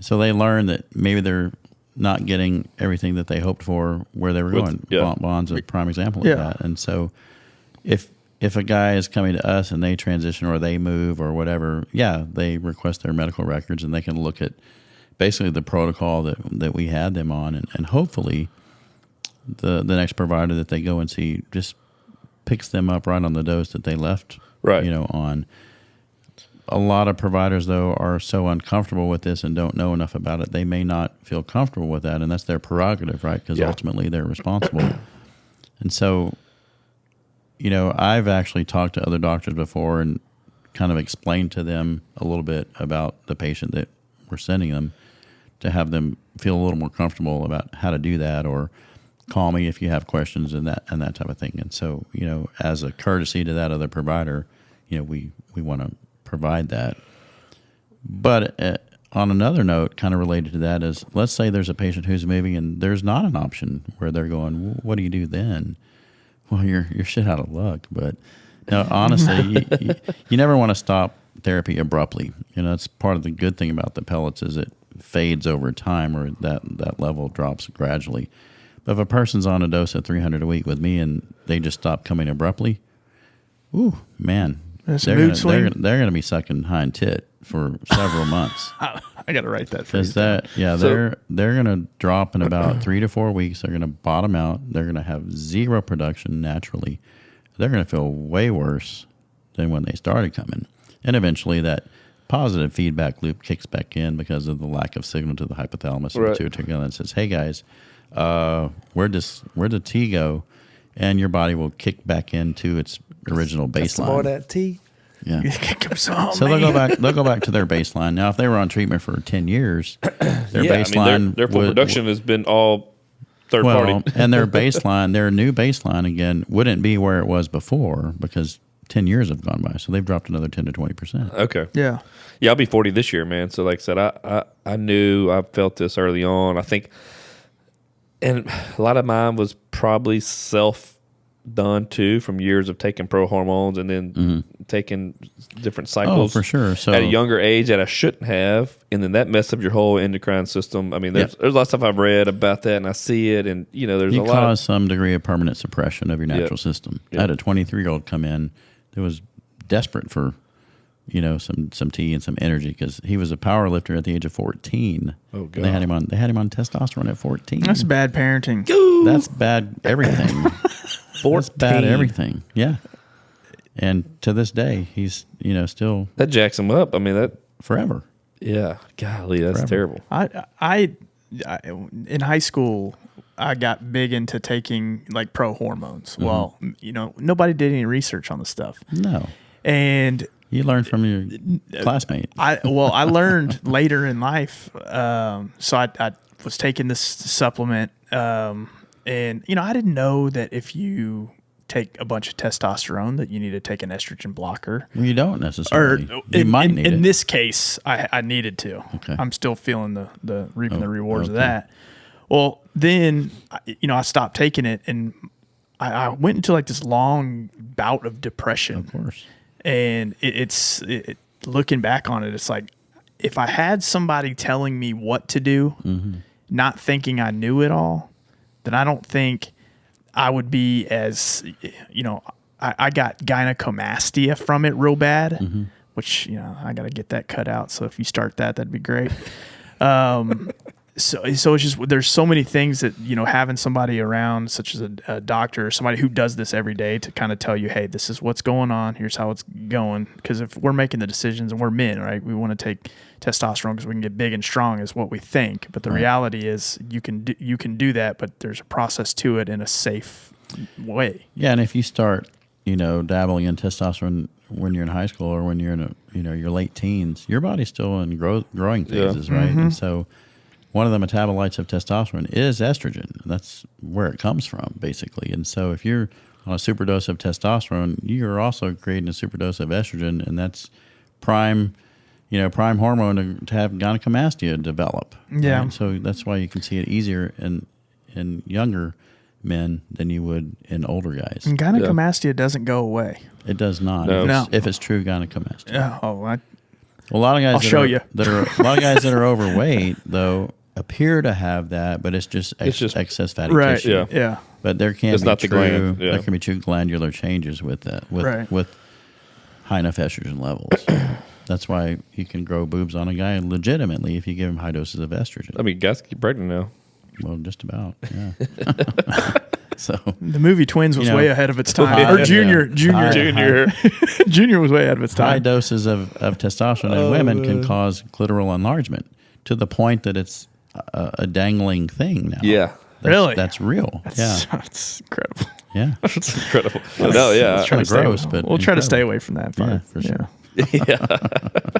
So they learn that maybe they're not getting everything that they hoped for where they were going. Bond's a prime example of that. And so if a guy is coming to us and they transition or they move or whatever, they request their medical records and they can look at basically the protocol that we had them on, and hopefully the next provider that they go and see just picks them up right on the dose that they left on. A lot of providers, though, are so uncomfortable with this and don't know enough about it. They may not feel comfortable with that, and that's their prerogative, right? Because ultimately they're responsible. And so, I've actually talked to other doctors before and kind of explained to them a little bit about the patient that we're sending them to have them feel a little more comfortable about how to do that, or call me if you have questions and that type of thing. And so, as a courtesy to that other provider, we want to provide that. But on another note, kind of related to that is, let's say there's a patient who's moving and there's not an option where they're going, what do you do then? Well, you're shit out of luck. But no, honestly, you never want to stop therapy abruptly. That's part of the good thing about the pellets is it fades over time, or that level drops gradually. But if a person's on a dose of 300 a week with me and they just stop coming abruptly, ooh, man, that's they're a mood swing. They're going to be sucking hind tit for several months. I got to write that for you. They're going to drop in about 3 to 4 weeks. They're going to bottom out. They're going to have zero production naturally. They're going to feel way worse than when they started coming. And eventually that positive feedback loop kicks back in because of the lack of signal to the hypothalamus and pituitary gland that says, hey guys, where'd the T go? And your body will kick back into its original baseline. Some more of that T. Yeah. So they'll go back to their baseline. Now, if they were on treatment for 10 years, their baseline, their full production has been all third party, and their new baseline again wouldn't be where it was before because 10 years have gone by, so they've dropped another 10 to 20%. Okay. Yeah. I'll be 40 this year, man. So like I said, I felt this early on. I think, and a lot of mine was probably self-done too from years of taking pro hormones and then taking different cycles. Oh, for sure. So at a younger age that I shouldn't have, and then that messed up your whole endocrine system. I mean, there's a lot of stuff I've read about that, and I see it, and there's a lot. You cause some degree of permanent suppression of your natural system. I had a 23-year-old come in that was desperate for some tea and some energy because he was a power lifter at the age of 14. Oh God! They had him on testosterone at 14. That's bad parenting. That's bad everything. 14. That's bad everything. Yeah. And to this day, he's still that jacks him up. I mean that forever. Yeah, golly, that's terrible. I in high school, I got big into taking like pro hormones. Well, nobody did any research on the stuff. No. And you learned from your classmate. I learned later in life. So I was taking this supplement, and I didn't know that if you take a bunch of testosterone that you need to take an estrogen blocker. Well, you don't necessarily. You might need it. In this case, I needed to. Okay. I'm still feeling the reaping the rewards of that. Well, then I stopped taking it, and I went into like this long bout of depression. Of course. And it's looking back on it, it's like if I had somebody telling me what to do, not thinking I knew it all, then I don't think I would be as, I got gynecomastia from it real bad, which, I got to get that cut out. So if you start that'd be great. So it's just, there's so many things that, having somebody around, such as a doctor or somebody who does this every day to kind of tell you, hey, this is what's going on. Here's how it's going. Because if we're making the decisions and we're men, right, we want to take testosterone because we can get big and strong is what we think. But the reality is you can do that, but there's a process to it in a safe way. Yeah. And if you start, dabbling in testosterone when you're in high school or when you're in your late teens, your body's still in growing phases, right? And so one of the metabolites of testosterone is estrogen. That's where it comes from, basically. And so if you're on a superdose of testosterone, you're also creating a superdose of estrogen, and that's prime hormone to have gynecomastia develop. Yeah. Right? So that's why you can see it easier in younger men than you would in older guys. And gynecomastia doesn't go away. It does not. No. If it's true gynecomastia. Yeah. Oh, A lot of guys I'll show you. a lot of guys that are overweight though appear to have that, but it's just excess fatty right. tissue. Yeah. But there can It's be not the gland, yeah. there can be true glandular changes with that with high enough estrogen levels. That's why you can grow boobs on a guy legitimately if you give him high doses of estrogen. I mean, guys get pregnant now. Well, just about, yeah. So The movie Twins was way ahead of its time. high- Or Junior. yeah. Junior. High- Junior was way ahead of its high time. doses of testosterone in women can cause clitoral enlargement to the point that it's a dangling thing now. Yeah. Really? That's real. That's incredible. Yeah. It's incredible. No, yeah. It's kind of gross, but We'll try to stay incredible. away from that part. Yeah, for sure.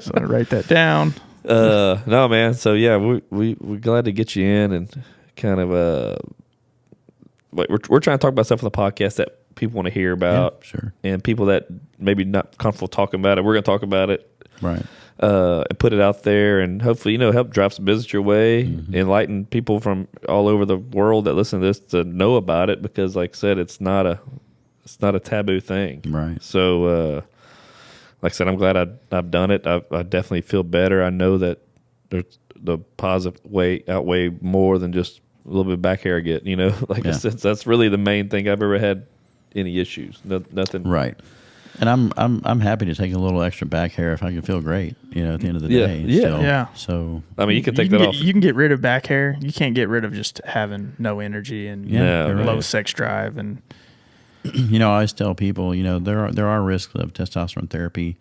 So I write that down. No, man. So yeah, we're glad to get you in and kind of we're trying to talk about stuff on the podcast that people want to hear about, sure. and people that maybe not comfortable talking about it. We're going to talk about it, Right. and put it out there, and hopefully help drive some business your way, Mm-hmm. enlighten people from all over the world that listen to this to know about it, because like I said, it's not a taboo thing, Right. So like I said, I'm glad I've done it. I definitely feel better. I know that there's the positive way outweigh more than just a little bit of back hair I get. Like I said, that's really the main thing I've ever had any issues. Nothing. Right. And I'm happy to take a little extra back hair if I can feel great, at the end of the Yeah. day. Yeah. still. Yeah. So I mean, you can take you that can off. You can get rid of back hair. You can't get rid of just having no energy and Yeah, No, low right. sex drive. And I always tell people, there are risks of testosterone therapy,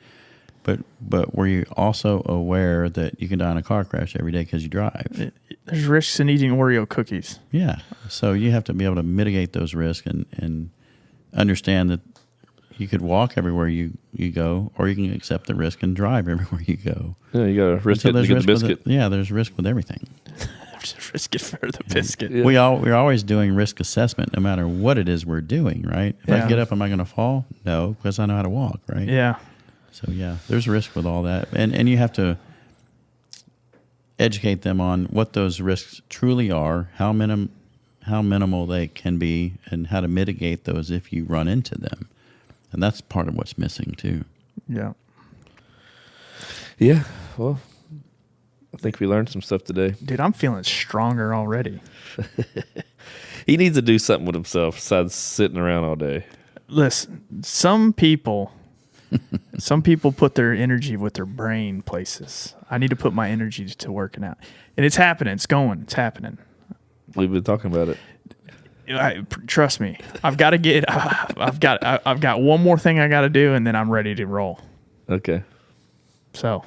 but were you also aware that you can die in a car crash every day because you drive? there's risks in eating Oreo cookies. Yeah. So you have to be able to mitigate those risks and understand that you could walk everywhere you go, or you can accept the risk and drive everywhere you go. Yeah, you got to risk So it to there's get the risk with biscuit. there's risk with everything. There's risk for the biscuit. Yeah. We're always doing risk assessment no matter what it is we're doing, right? If Yeah. I get up, am I going to fall? No, because I know how to walk, right? Yeah. So yeah, there's risk with all that, and you have to educate them on what those risks truly are, how minimal they can be, and how to mitigate those if you run into them. And that's part of what's missing too. Yeah. Yeah. Well, I think we learned some stuff today. Dude, I'm feeling stronger already. He needs to do something with himself besides sitting around all day. Listen, some people put their energy with their brain places. I need to put my energy to working out. And it's happening. It's going. It's happening. We've been talking about it. Trust me. I've got one more thing I got to do, and then I'm ready to roll. Okay. So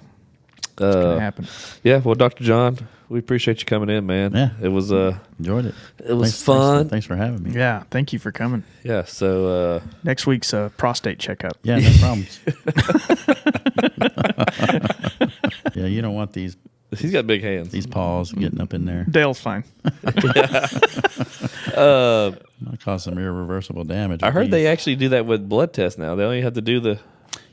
it's gonna happen. Yeah. Well, Dr. John, we appreciate you coming in, man. Yeah. It was Enjoyed it. It was Thanks- fun. Thanks for having me. Yeah. Thank you for coming. yeah. So Next week's a prostate checkup. Yeah, no problems. Yeah, you don't want these he's got big hands. paws getting up in there. Dale's fine. Might cause some irreversible damage. I with heard these. they actually do that with blood tests now. They only have to do the.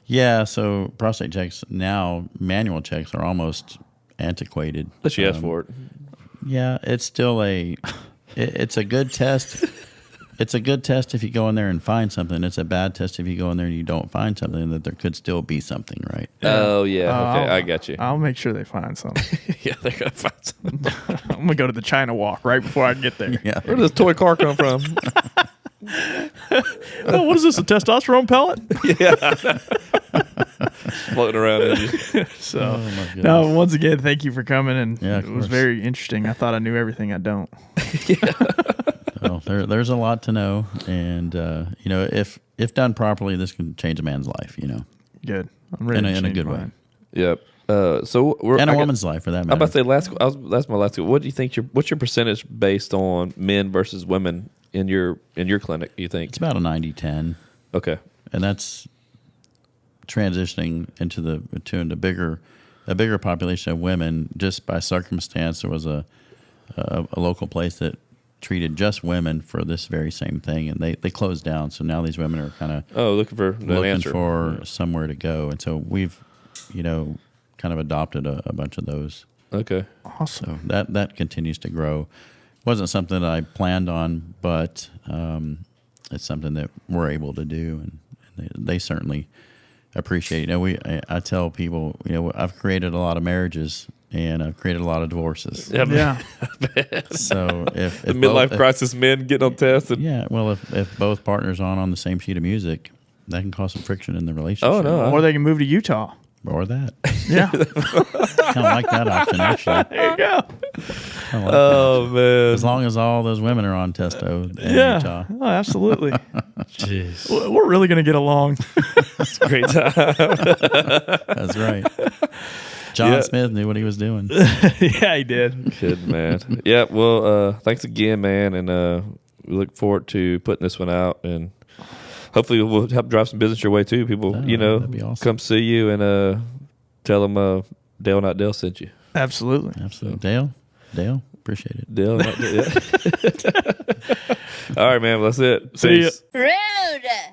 Yeah, so prostate checks now, manual checks are almost antiquated. Unless you ask for it. Yeah, it's still it's a good test. It's a good test if you go in there and find something. It's a bad test if you go in there and you don't find something, that there could still be something, right? Oh yeah. Okay, I'll- I got you. I'll make sure they find something. yeah, they're gonna find something. I'm gonna go to the China Walk right before I get there. Yeah. Where did this toy car come from? Oh, what is this? A testosterone pellet? Floating around in you. So, Oh, my goodness. no. Once again, thank you for coming, and Yeah, it of was course. very interesting. I thought I knew everything I don't. Well, there's a lot to know, and if done properly, this can change a man's life. Good. I'm ready In to a change good way. mine. Yep. So we're And a I got- woman's life, for that I'm matter. about to say that's my last. What do you think? What's your percentage based on men versus women in your clinic? You think? It's about a 90-10, Okay. and that's transitioning into a bigger population of women just by circumstance. There was a local place that treated just women for this very same thing, and they closed down. So now these women are kind of looking for an answer. for somewhere to go, and so we've, kind of adopted a bunch of those. Okay. Awesome. So that continues to grow. Wasn't something that I planned on, but it's something that we're able to do, and they certainly appreciate it. I tell people, I've created a lot of marriages and I've created a lot of divorces. Yeah. So if the midlife crisis men getting on tests. If both partners aren't on the same sheet of music, that can cause some friction in the relationship. Oh no. Or they can move to Utah. Or that. Yeah. Kind of like that option, actually. There you go. Oh man. As long as all those women are on testo in Yeah. Utah. Oh, absolutely. Jeez. We're really going to get along. It's a great time. That's right. John Smith knew what he was doing. Yeah, he did. Good man. Yeah. Well, thanks again, man, and we look forward to putting this one out, and hopefully we'll help drive some business your way too. People, that'd be awesome. come see you and tell them Dale NotDale sent you. Absolutely. Dale, appreciate it. Dale NotDale. Yeah. All right, man. Well, that's it. See ya. Peace. Ready?